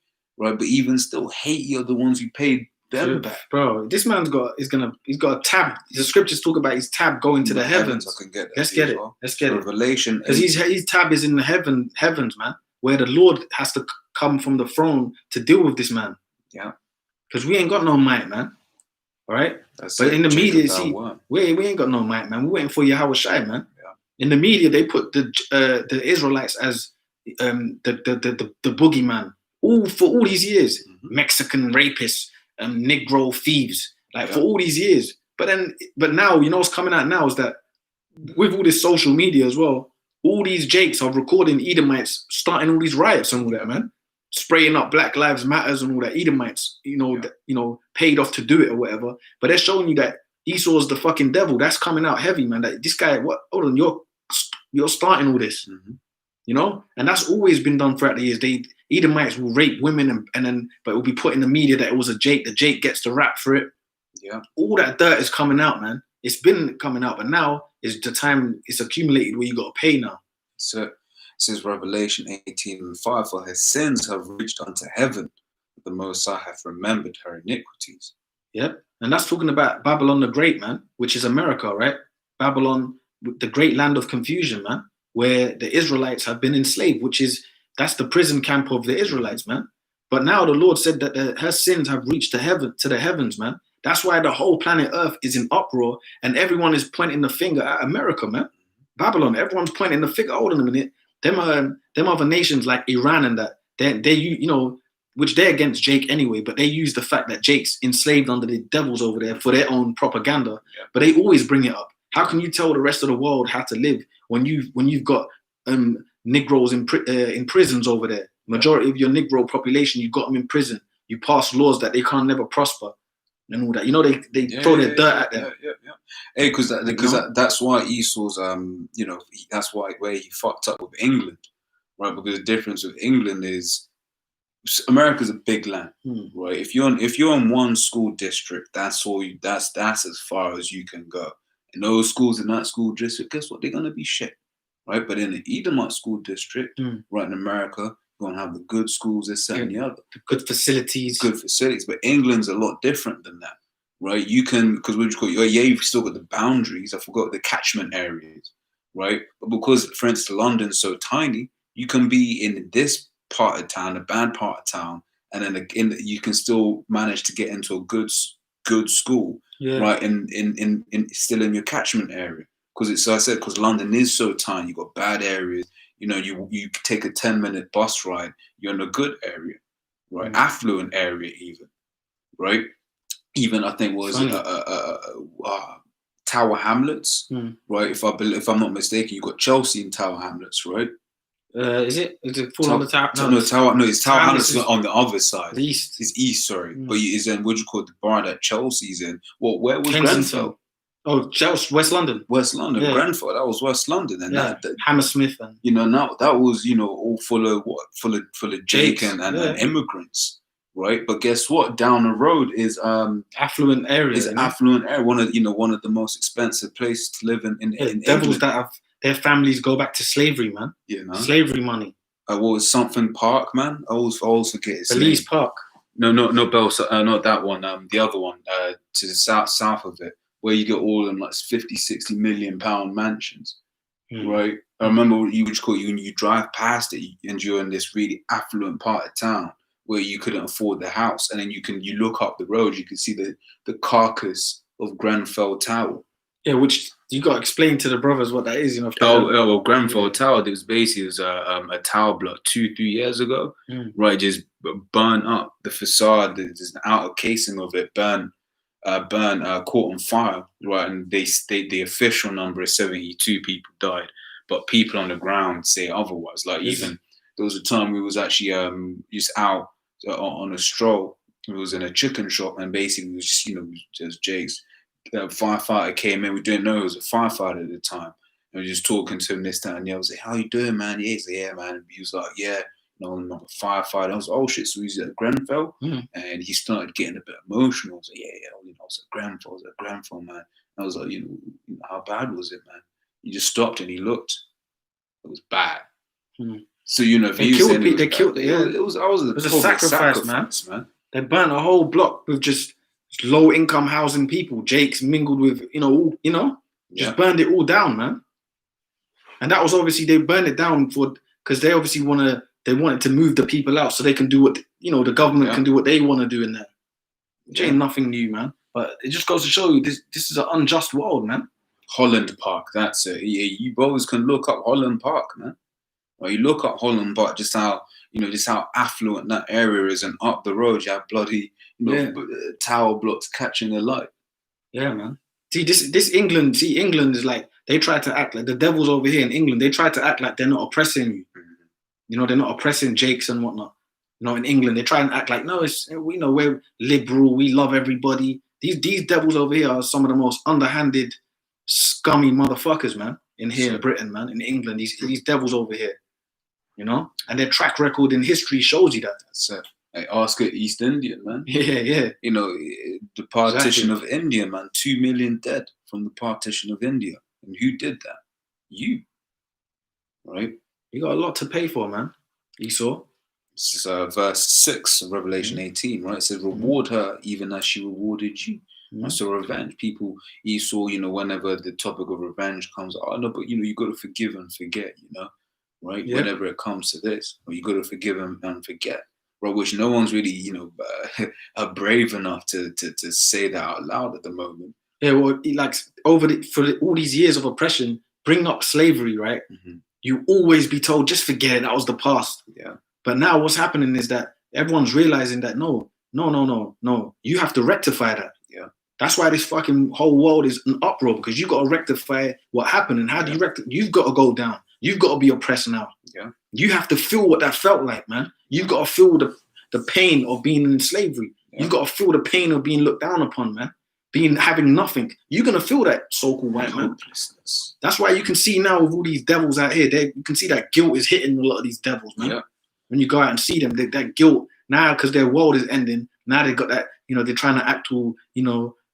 Right, but even still, Haiti are the ones who paid them back. Bro, this man's got a tab. The scriptures talk about his tab going to the heavens. I can get that. Let's get it. Well. Let's get Revelation. Because his tab is in the heavens, man, where the Lord has to come from the throne to deal with this man. Yeah. Because we ain't got no might, man. All right. But in the media, see, we ain't got no might, man. We're waiting for Yahweh Shai, man. Yeah. In the media, they put the Israelites as the boogeyman. For all these years, Mexican rapists, Negro thieves, for all these years. But now, you know what's coming out now is that with all this social media as well, all these Jakes are recording Edomites starting all these riots and all that, man. Spraying up Black Lives Matters and all that. Edomites, paid off to do it or whatever. But they're showing you that Esau's the fucking devil. That's coming out heavy, man. That this guy, hold on, you're starting all this. You know? And that's always been done throughout the years. Edomites will rape women but it will be put in the media that it was a Jake. The Jake gets the rap for it. Yeah. All that dirt is coming out, man. It's been coming out, but now is the time it's accumulated where you got to pay now. So it says Revelation 18:5, for her sins have reached unto heaven, but the Most High hath remembered her iniquities. Yep. And that's talking about Babylon the Great, man, which is America, right? Babylon, the great land of confusion, man, where the Israelites have been enslaved, that's the prison camp of the Israelites, man. But now the Lord said that her sins have reached to the heavens, man. That's why the whole planet Earth is in uproar and everyone is pointing the finger at America, man. Babylon, everyone's pointing the finger. Hold on a minute. Them other nations like Iran and that, they which they're against Jake anyway, but they use the fact that Jake's enslaved under the devils over there for their own propaganda. Yeah. But they always bring it up. How can you tell the rest of the world how to live when you've got Negroes in prisons over there? Majority of your Negro population, you got them in prison. You pass laws that they can't never prosper and all that. You know, they throw their dirt at them. Yeah. Hey, because that's why Esau's that's why where he fucked up with England, right? Because the difference with England is America's a big land, right? If you're in one school district, that's all you. That's as far as you can go. And those schools in that school district, guess what? They're gonna be shit, right? But in the Edomite school district, right in America, you're gonna have the good schools, this, and the other. Good facilities. But England's a lot different than that, right? You can, because you've still got the boundaries. I forgot the catchment areas, right? But because, for instance, London's so tiny, you can be in this part of town, a bad part of town, and then you can still manage to get into a good school, right? In still in your catchment area, because London is so tiny, you got bad areas. You know, you take a 10-minute bus ride, you're in a good area, right? Affluent area, even, right? Even I think Tower Hamlets, right? If I'm not mistaken, you got Chelsea in Tower Hamlets, right? Is it fall on the Tower? It's Tower Hamlets on the other side. The east. It's east, sorry. But it's in what you call the bar that Chelsea's in. Where was Grenfell? Oh, Chelsea, West London. Yeah. Grenfell, that was West London, and that Hammersmith, and now that was all full of Jake and immigrants, right? But guess what? Down the road is affluent area. Affluent area. One of the most expensive places to live in devils England. That have their families go back to slavery, man. Slavery money. What was something Park, man? I always forget his name. Belize Park. No, not not that one. The other one, to the south of it, where you get all them like 50, 60 million pound mansions, right? I remember you drive past it and you're in this really affluent part of town where you couldn't afford the house, and then you look up the road, you can see the carcass of Grenfell Tower. Yeah, which you got to explain to the brothers what that is, Well, Grenfell Tower, it was a tower block 2-3 years ago, right? Just burnt up. The facade, there's an outer casing of it burnt, caught on fire, right? And the official number is 72 people died, but people on the ground say otherwise. Like even there was a time we was actually just out on a stroll. It was in a chicken shop, and basically, it was just, just Jake's. Firefighter came in. We didn't know it was a firefighter at the time. And we were just talking to him this, that, and the other. I was like, "How you doing, man?" He's like, "Yeah, man." And he was like, "Yeah, no, I'm not a firefighter." I was like, "Oh shit!" So he's at Grenfell, and he started getting a bit emotional. I was like, "Yeah, I was at Grenfell. I was at Grenfell, man." And I was like, "How bad was it, man?" He just stopped and he looked. It was bad. So if they you killed saying people, they killed it. Yeah, it was a sacrifice, man. They burnt a whole block with just low income housing people. Jake's mingled with just burned it all down, man. And that was obviously they burned it down because they obviously wanted to move the people out so they can do what the government can do what they want to do in there. Which ain't nothing new, man. But it just goes to show you this is an unjust world, man. Holland Park, that's it. You boys can look up Holland Park, man. Or you look up Holland Park, just how affluent that area is, and up the road you have bloody tower blocks catching the light. Yeah, man. See this England. See, England is like they try to act like the devil's over here in England. They try to act like they're not oppressing you. They're not oppressing Jakes and whatnot. In England they try and act like we're liberal. We love everybody. These devils over here are some of the most underhanded, scummy motherfuckers, man. In Britain, man. In England, these devils over here. And their track record in history shows you that. That's it. Hey, ask an East Indian, man. Yeah. The partition of India, man. 2 million dead from the partition of India. And who did that? You. Right? You got a lot to pay for, man. Esau. This is verse 6 of Revelation 18, right? It says, reward her even as she rewarded you. So revenge. People, Esau, whenever the topic of revenge comes, no, but you got to forgive and forget, right? Yeah. Whenever it comes to this, you got to forgive and forget, right? Which no one's really, are brave enough to say that out loud at the moment. Yeah, well, like for all these years of oppression, bring up slavery, right? You always be told, just forget it, that was the past. Yeah. But now what's happening is that everyone's realizing that no, you have to rectify that. Yeah. That's why this fucking whole world is an uproar, because you got to rectify what happened. And how do you rectify? You've got to go down. You've got to be oppressed now. Yeah. You have to feel what that felt like, man. You've got to feel the pain of being in slavery. Yeah. You've got to feel the pain of being looked down upon, man. Having nothing. You're going to feel that, so-called white man. That's why you can see now with all these devils out here, you can see that guilt is hitting a lot of these devils, man. Yeah. When you go out and see them, that guilt, now because their world is ending, now they got that, they're trying to act all,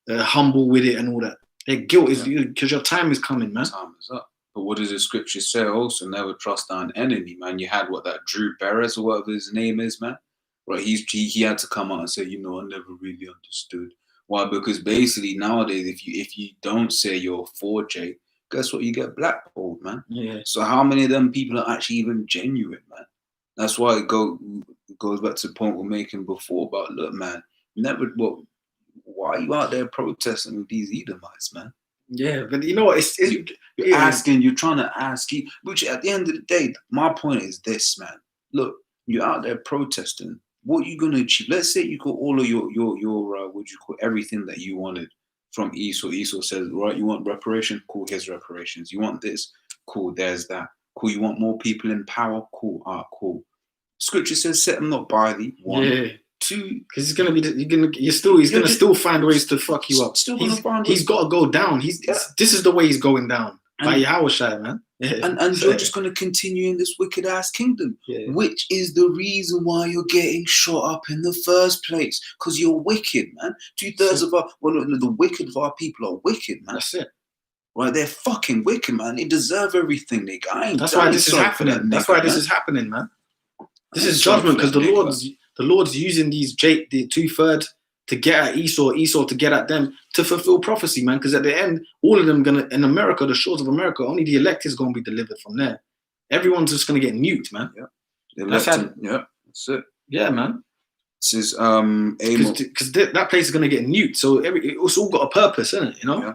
humble with it and all that. Their guilt is because your time is coming, man. Time is up. But what does the scripture say also? Never trust thine enemy, man. You had that Drew Perez or whatever his name is, man. Right? He had to come out and say, I never really understood. Why? Because basically nowadays, if you don't say you're for Jake, guess what? You get blackballed, man. Yeah. So how many of them people are actually even genuine, man? That's why it goes back to the point we're making before about, look, man, why are you out there protesting with these Edomites, man? Yeah, but you know what? You're trying to ask, which at the end of the day, my point is this, man. Look, you're out there protesting. What are you going to achieve? Let's say you got all of your what you call everything that you wanted from Esau. Esau says, right, you want reparations? Cool, here's reparations. You want this? Cool, there's that. Cool, you want more people in power? Cool, cool. Scripture says, set them not by thee. One. Yeah. Two, because he's gonna still find ways to fuck you up. He's got to go down. This is the way he's going down. By Yahushua, man. Yeah. And you're just gonna continue in this wicked ass kingdom, which is the reason why you're getting shot up in the first place. Because you're wicked, man. 2/3 of the wicked of our people are wicked, man. That's it. Right, they're fucking wicked, man. They deserve everything, nigga. That's why this is happening. That's why this is happening, man. This is judgment because the Lord's using the 2/3 to get at Esau to get at them to fulfill prophecy, man. Because at the end, all of them in America, the shores of America, only the elect is gonna be delivered from there. Everyone's just gonna get nuked, man. Yeah, that's it. Yeah, man. This is because that place is gonna get nuked. So it's all got a purpose, isn't it? Yeah.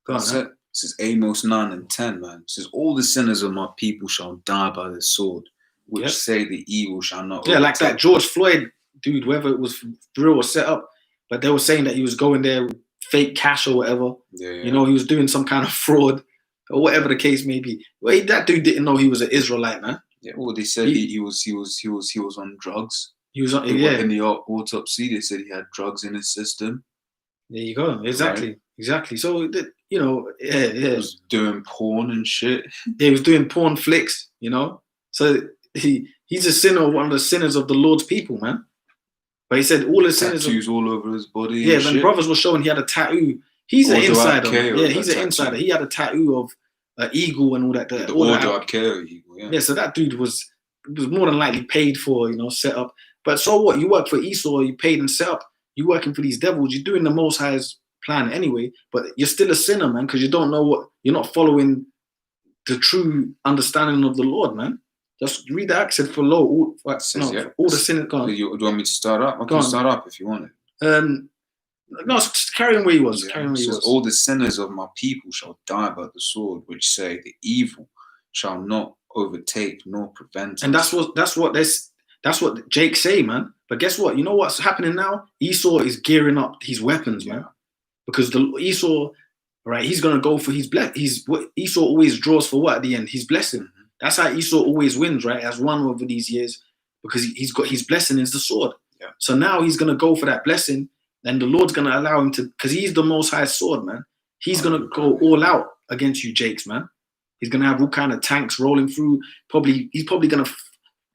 That's it. This is Amos 9 and 10, man. It says, all the sinners of my people shall die by the sword, which say the evil shall not. Yeah, like that George Floyd dude, whether it was real or set up, but they were saying that he was going there with fake cash or whatever. Yeah. He was doing some kind of fraud or whatever the case may be. Well, that dude didn't know he was an Israelite, man. Yeah, well, they said he was on drugs. He was on. In Yeah, the autopsy, they said he had drugs in his system. there you go. Exactly, exactly. So you know, yeah, He was doing porn and shit. he was doing porn flicks. You know, so he's a sinner, one of the sinners of the Lord's people, man. But he said all the sinners. Tattoos all over his body. Yeah, and when shit. brothers were showing he had a tattoo. He's an Ordo insider. Abkeo, Yeah, he's that an insider. tattoo. He had a tattoo of an eagle and all that. The all Ordo that. Abkeo eagle. Yeah. Yeah, so that dude was more than likely paid for, you know, set up. But so what? You work for Esau, you paid and set up. You're working for these devils. You're doing the Most High's plan anyway. But you're still a sinner, man, because you don't know what. You're not following the true understanding of the Lord, man. Just read the accent for low. All the sinners. Go on. Do you want me to start up? I Go can on. start up if you want it. No, just carry on where he was. Yeah. Carry on where he was. All the sinners of my people shall die by the sword, which say the evil shall not overtake nor prevent And us. that's what Jake say, man. But guess what? You know what's happening now? Esau is gearing up his weapons, man. Because Esau, right? He's gonna go for his Esau always draws for what at the end? His blessing. Mm-hmm. That's how Esau always wins, right? Has won over these years because he's got his blessing is the sword. Yeah. So now he's gonna go for that blessing, and the Lord's gonna allow him to, because he's the Most High sword, man. He's gonna go all out against you, Jakes, man. He's gonna have all kind of tanks rolling through. He's probably gonna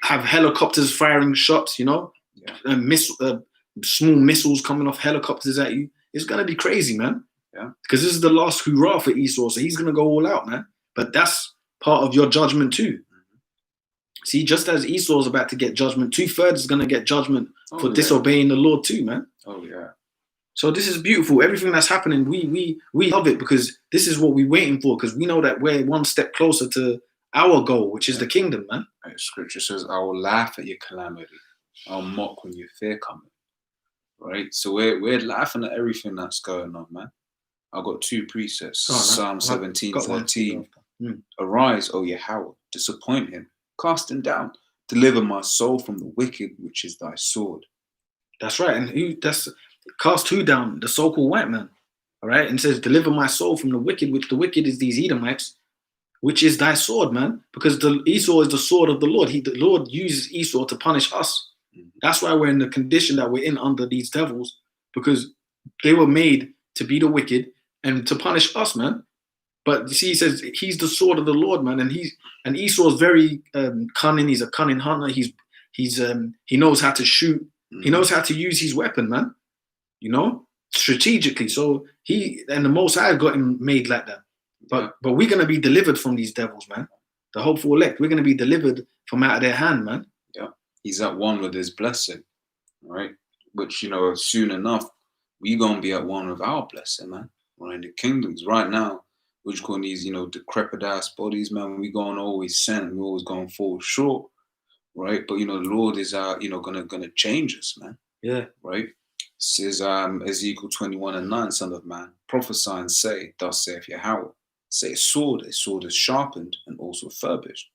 have helicopters firing shots, you know, small missiles coming off helicopters at you. It's gonna be crazy, man. Yeah. Because this is the last hurrah for Esau, so he's gonna go all out, man. But that's part of your judgment too. Mm-hmm. See, just as Esau's about to get judgment, 2/3 is gonna get judgment for disobeying the Lord too, man. Oh yeah. So this is beautiful. Everything that's happening, we love it because this is what we're waiting for. Because we know that we're one step closer to our goal, which is the kingdom, man. Scripture says, "I will laugh at your calamity. I'll mock when your fear cometh." Right. So we're laughing at everything that's going on, man. I've got 2 precepts. Psalm 17:13. Arise, O Yahweh, disappoint him, cast him down, deliver my soul from the wicked, which is thy sword. That's right. And cast who down? The so-called white man. All right. And it says, deliver my soul from the wicked, which the wicked is these Edomites, which is thy sword, man. Because Esau is the sword of the Lord. The Lord uses Esau to punish us. Mm-hmm. That's why we're in the condition that we're in under these devils, because they were made to be the wicked and to punish us, man. But you see, he says he's the sword of the Lord, man. And Esau is very cunning. He's a cunning hunter. He knows how to shoot. Mm-hmm. He knows how to use his weapon, man. You know, strategically. So and the Most High got him made like that. But we're gonna be delivered from these devils, man. The hopeful elect. We're gonna be delivered from out of their hand, man. Yeah, he's at one with his blessing, right? Which, you know, soon enough, we're gonna be at one with our blessing, man. We're in the kingdoms right now. We're just going these, you know, decrepit ass bodies, man. We're going to always sin. We're always going to fall short, right? But, you know, the Lord is, gonna change us, man. Yeah. Right? It says Ezekiel 21:9, son of man, prophesy and say, thus saith Yahweh, say a sword is sharpened and also furbished.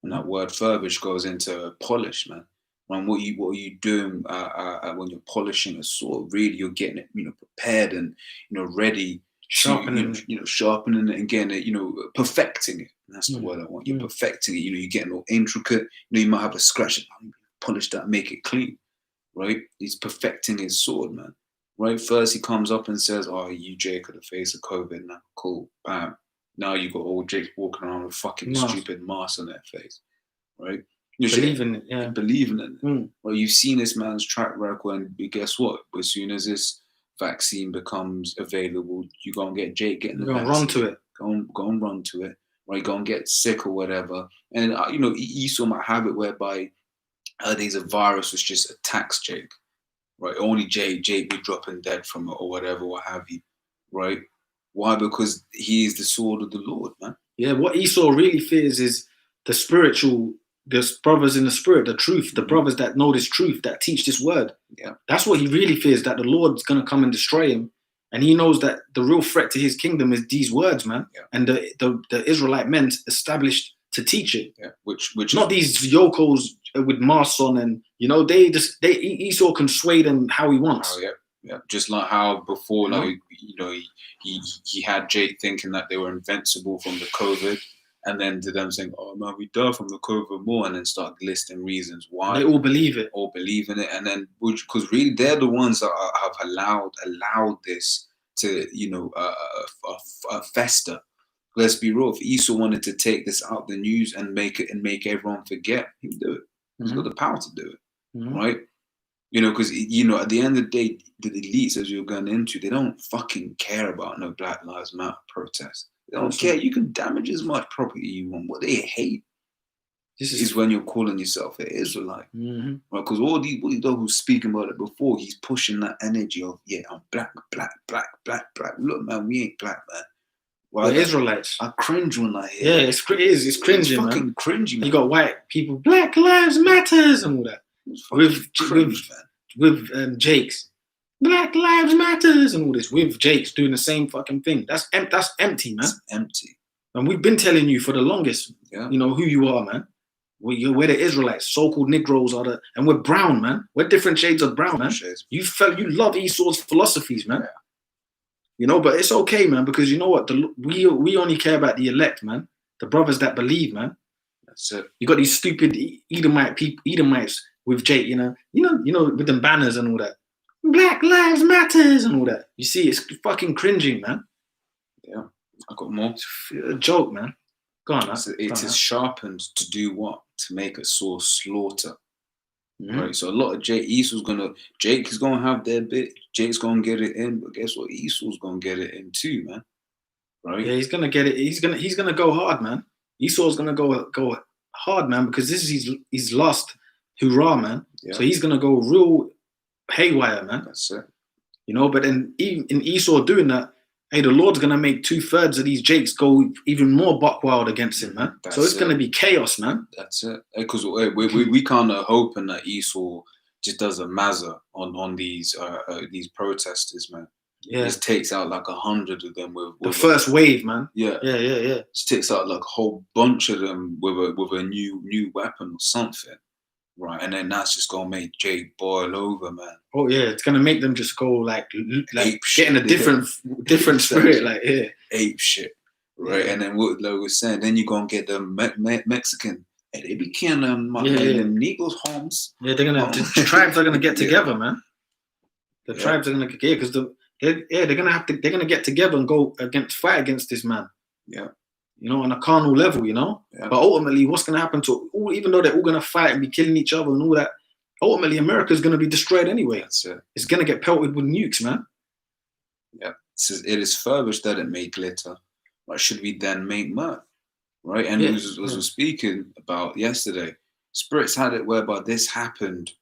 And that word furbished goes into polish, man. And what are you doing when you're polishing a sword? Really, you're getting it, you know, prepared and, you know, ready. Sharpening it and getting it, you know, perfecting it. And that's the word I want. You're perfecting it. You know, you're getting all intricate. You know, you might have a scratch. Polish that, make it clean, right? He's perfecting his sword, man. Right? First, he comes up and says, "Oh, you Jake are the face of COVID now. Cool, bam." Now you got old Jake walking around with fucking stupid mask on their face, right? Believing it, yeah. Believing it. Well, you've seen this man's track record, and guess what? As soon as this vaccine becomes available, you go and get Jake getting the vaccine. Run to it. Go and run to it. Right? Go and get sick or whatever. And you know, Esau might have it whereby there's a virus which just attacks Jake. Right? Only Jake be dropping dead from it or whatever, what have you. Right? Why? Because he is the sword of the Lord, man. Yeah. What Esau really fears is the spiritual. There's brothers in the spirit, the truth, the brothers that know this truth, that teach this word. Yeah. That's what he really fears, that the Lord's going to come and destroy him. And he knows that the real threat to his kingdom is these words, man. Yeah. And the Israelite men established to teach it. Yeah. Which not these yokos with masks on, and, you know, Esau can sway them how he wants. Oh, yeah. Yeah. Just like how before, like, you know, he had Jake thinking that they were invincible from the COVID. and then to them saying, "Oh man, we died from the COVID more," and then start listing reasons why They all believe it. or believe in it, and then because really they're the ones that have allowed this to fester. Let's be real. If Esau wanted to take this out the news and make everyone forget, he would do it. He's got the power to do it, right? Because at the end of the day, the elites, as you're going into, they don't fucking care about no Black Lives Matter protest. They don't care. You can damage as much property you want. What they hate is when you're calling yourself an Israelite, right? Because all these who's speaking about it before, he's pushing that energy of I'm black. Look, man, we ain't black, man. We're Israelites. I cringe when I hear. Yeah, it's cringing, it's fucking man. Cringy, man. You got white people, Black Lives Matters and all that. With Jakes, Black Lives Matters and all this. With Jakes doing the same fucking thing. That's empty, man. It's empty. And we've been telling you for the longest, who you are, man. We're the Israelites. So-called Negroes are and we're brown, man. We're different shades of brown, man. You love Esau's philosophies, man. But it's okay, man, because you know what? We only care about the elect, man. The brothers that believe, man. That's it. You got these stupid Edomites with Jake, with them banners and all that. Black Lives Matters and all that. You see, it's fucking cringing, man. Yeah, I got more. It's a joke, man. Go on, it is sharpened to do what? To make a sore slaughter. Right, so a lot of Jake is gonna have their bit. Jake's gonna get it in, but guess what? Esau's gonna get it in too, man. Right? Yeah, he's gonna get it. He's gonna go hard, man. Esau's gonna go hard, man, because this is his last hurrah, man. Yeah. So he's gonna go real haywire, man. That's it. But then in Esau doing that, hey, the Lord's gonna make 2/3 of these Jakes go even more buck wild against him, man. So it's gonna be chaos, man. That's it. Because we kind of hoping that Esau just does a mazza on these protesters, man. Yeah, just takes out like 100 of them with the first wave, man. Yeah. Just takes out like a whole bunch of them with a new weapon or something. Right, and then that's just gonna make Jake boil over, man. Oh yeah, it's gonna make them just go like getting a different spirit, like ape shit, right? Yeah. And then what like was saying, then you're gonna get the Mexican, and they be killing them Negroes' homes. Yeah, the tribes are gonna get together, man. The tribes are gonna because they're gonna get together and go fight against this man. Yeah. On a carnal level, Yeah. But ultimately, what's going to happen to all, even though they're all going to fight and be killing each other and all that, ultimately, America's going to be destroyed anyway. That's it. It's going to get pelted with nukes, man. Yeah. It is furbished that it make glitter. But should we then make mirth? Right? And as we were speaking about yesterday, Spirits had it whereby this happened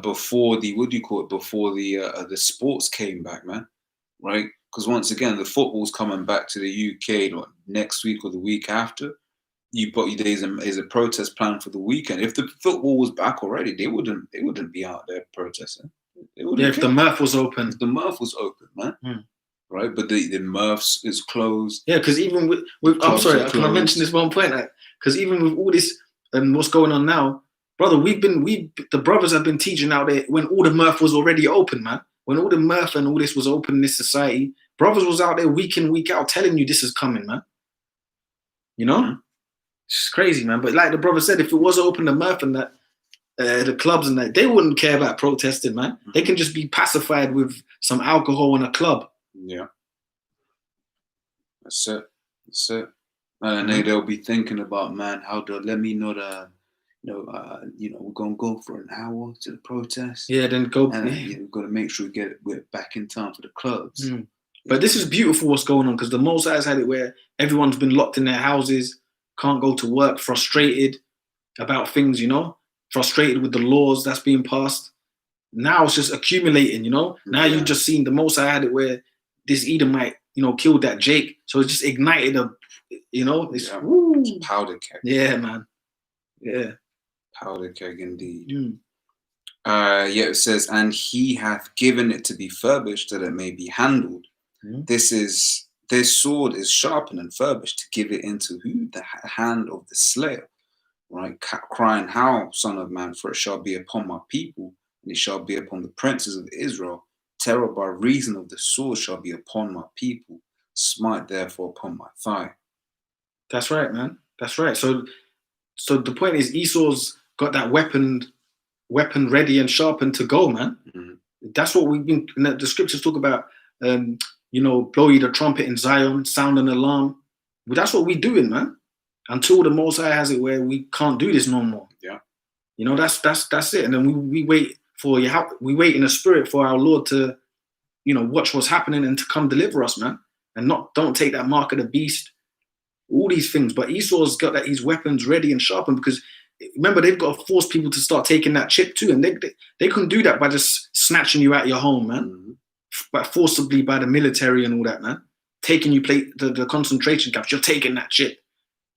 before before the sports came back, man. Right? Because once again, the football's coming back to the UK next week or the week after. There's a protest planned for the weekend. If the football was back already, they wouldn't be out there protesting. If the Murph was open. If the Murph was open, man. Right? But the Murph's is closed. Yeah, because even with I'm sorry, can I mention this one point? Because even with all this and what's going on now, brother, the brothers have been teaching out there when all the Murph was already open, man. When all the Murph and all this was open in this society, brothers was out there week in, week out telling you this is coming, man. It's just crazy, man. But like the brother said, if it was open to Murph and that, the clubs and that, they wouldn't care about protesting, man. They can just be pacified with some alcohol in a club. Yeah. That's it. And they'll be thinking about, man, let me know that, we're gonna go for an hour to the protest. Yeah, then go. And we've got to make sure we're back in time for the clubs. But this is beautiful what's going on, because the Most High's had it where everyone's been locked in their houses, can't go to work, frustrated about things, frustrated with the laws that's being passed. Now it's just accumulating, Now you've just seen the Most High had it where this Edomite, killed that Jake, so it just ignited it's powder keg. Yeah, man. Yeah. Powder keg indeed. It says, and he hath given it to be furbished that it may be handled. This sword is sharpened and furbished to give it into who? The hand of the slayer. Right? Crying, how, son of man, for it shall be upon my people, and it shall be upon the princes of Israel. Terror by reason of the sword shall be upon my people. Smite therefore upon my thigh. That's right, man. That's right. So the point is, Esau's got that weapon ready and sharpened to go, man. Mhm. That's what we've been. The scriptures talk about. Blow ye the trumpet in Zion, sound an alarm. But that's what we're doing, man. Until the Most High has it where we can't do this no more. Yeah. That's it. And then we wait we wait in the spirit for our Lord to, watch what's happening and to come deliver us, man. And don't take that mark of the beast, all these things. But Esau's got his weapons ready and sharpened, because remember, they've got to force people to start taking that chip too. And they couldn't do that by just snatching you out of your home, man. Mhm. But forcibly by the military and all that, man. Taking you the concentration camps, you're taking that chip.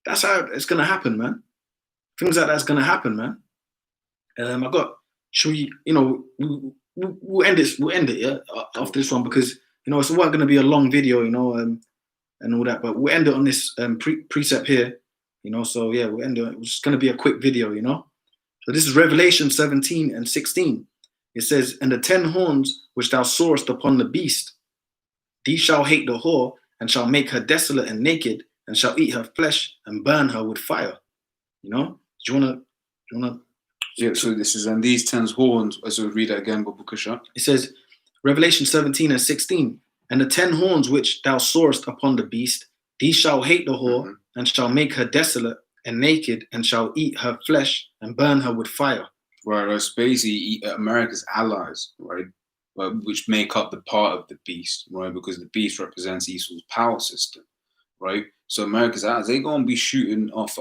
That's how it's gonna happen, man. Things like that's gonna happen, man. Should we, we'll end this. We'll end it, yeah, after this one, because it's not going to be a long video, and all that. But we'll end it on this precept here, So yeah, we'll end it. It's just going to be a quick video, So this is Revelation 17 and 16. It says, "And the 10 horns which thou sawest upon the beast, these shall hate the whore, and shall make her desolate and naked, and shall eat her flesh and burn her with fire." Do you wanna? Yeah, so this is, and these 10 horns, as we read that again, Babu Kusha. It says, Revelation 17 and 16, "And the 10 horns which thou sawest upon the beast, these shall hate the whore, and shall make her desolate and naked, and shall eat her flesh and burn her with fire." Right, it's basically America's allies, right, which make up the part of the beast, right, because the beast represents Esau's power system, right? So America's allies, they're going to be shooting off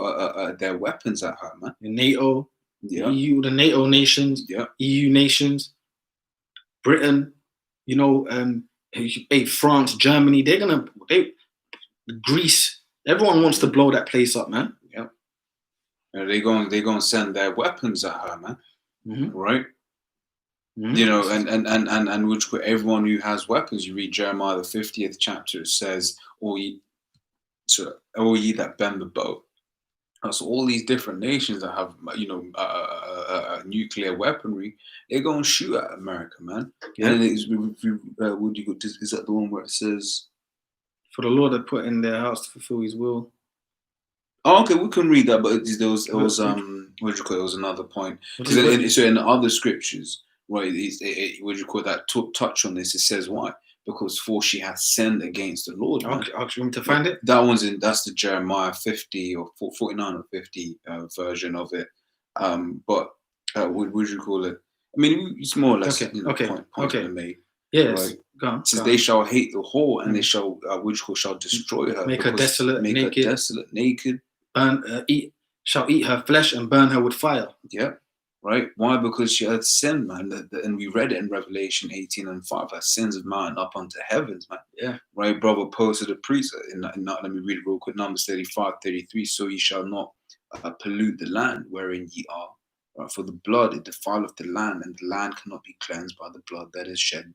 their weapons at her, man. The NATO, Yeah. EU, the NATO nations, Yeah. EU nations, Britain, France, Germany, Greece, everyone wants to blow that place up, man. Yeah. They're going to send their weapons at her, man. Mm-hmm. Right? Mm-hmm. And which everyone who has weapons, you read Jeremiah the 50th chapter, it says, all ye that bend the bow. So all these different nations that have, nuclear weaponry, they're going to shoot at America, man. Yeah. And is that the one where it says, "For the Lord had put in their hearts to fulfill His will." Oh, okay, we can read that, but it was it was another point. Because in the other scriptures, right, touch on this, it says why? Because for she hath sinned against the Lord. Okay, you want me to find it? That's the Jeremiah 50 or 49 or 50 version of it. But what would you call it? I mean, it's more or less point made. Yes. Right? Go on. It says they shall hate the whore, and they shall shall destroy her, make her desolate, naked, shall eat her flesh and burn her with fire. Yeah. Right? Why? Because she had sinned, man. And we read it in Revelation 18 and 5. Her sins of mine up unto heavens, man. Yeah. Right? Brother posted a priest. Let me read it real quick. Numbers 35, 33. "So ye shall not pollute the land wherein ye are. Right? For the blood, it defileth the land, and the land cannot be cleansed by the blood that is shed.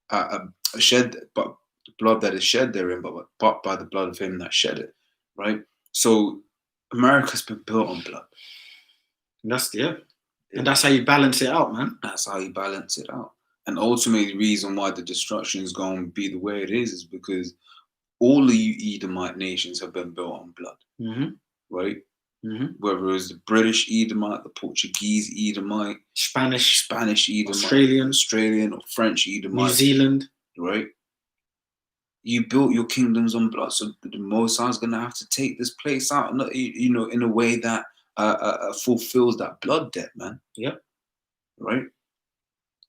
But the blood that is shed therein, but by the blood of him that shed it." Right? So America's been built on blood. And that's how you balance it out, man. That's how you balance it out. And ultimately, the reason why the destruction is going to be the way it is because all of you Edomite nations have been built on blood. Mm-hmm. Right? Mm-hmm. Whether it was the British Edomite, the Portuguese Edomite, Spanish Edomite, Australian or French Edomite, New Zealand. Right? You built your kingdoms on blood. So the Most High is going to have to take this place out, in a way that fulfills that blood debt, man. Yep. Right.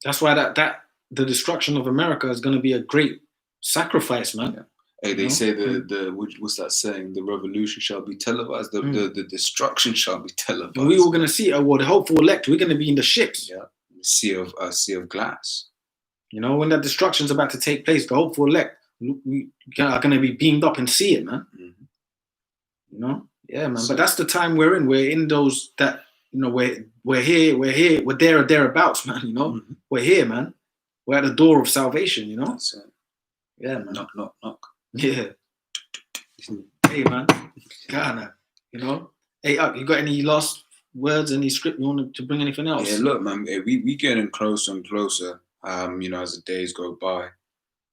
That's why that the destruction of America is going to be a great sacrifice, man. Yeah. Hey, they say what's that saying? The revolution shall be televised. The destruction shall be televised. And we were going to see, the hopeful elect. We're going to be in the ships. Yeah. A sea of glass. When that destruction's about to take place, the hopeful elect, we are going to be beamed up and see it, man. Mm-hmm. Yeah, man. But that's the time we're in. We're in those that, we're here, we're there or thereabouts, man. Mm-hmm. We're here, man. We're at the door of salvation, That's it. Yeah, man. Knock, knock, knock. Yeah. Hey, man. Ghana, Hey, you got any last words, any script you wanted to bring, anything else? Yeah, look, man, we getting closer and closer, as the days go by.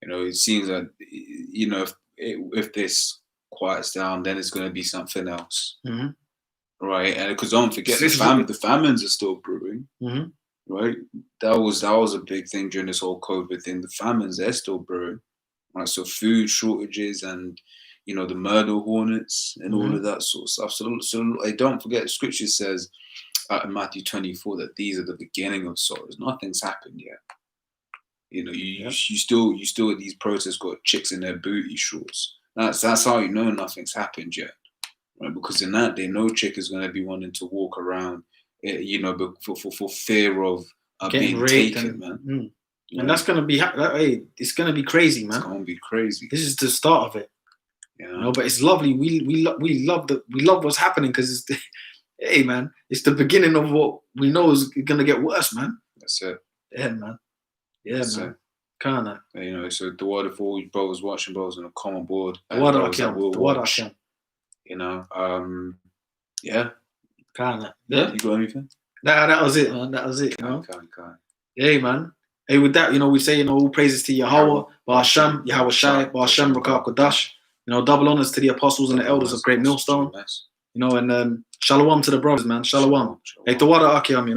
It seems that, if this quiets down, then it's going to be something else, Mm-hmm. right? And because don't forget, This is the famines are still brewing, Mm-hmm. right? That was a big thing during this whole COVID thing. The famines, they're still brewing, right? So food shortages and the murder hornets and all Mm-hmm. of that sort of stuff. So don't forget, the scripture says in Matthew 24 that these are the beginning of sorrows. Nothing's happened yet. You still at these protests got chicks in their booty shorts. That's how you know nothing's happened yet, right? Because in that day, no chick is going to be wanting to walk around, for fear of Getting being raped taken, man. and Right? that's gonna be it's gonna be crazy, man. It's gonna be crazy. This is the start of it. But it's lovely. We love what's happening because it's hey, man, it's the beginning of what we know is gonna get worse, man. That's it. Yeah, man. Yeah, That's man. it. Kinda. So the word for all you brothers watching, brothers on a common board, The and word those that Akim. will The word watch. Akim. Yeah. Kinda. Yeah. You got anything? That was it, man. That was it. Kind. Yeah, man. Hey, with that, we say, all praises to Yahweh, Ba'Hashem, Yahweh Shai, Ba'Hashem, Rakah Kodash. Double honors to the apostles and the elders of Great Millstone. And shalom to the brothers, man. Shalom. Hey, Tawada Akim,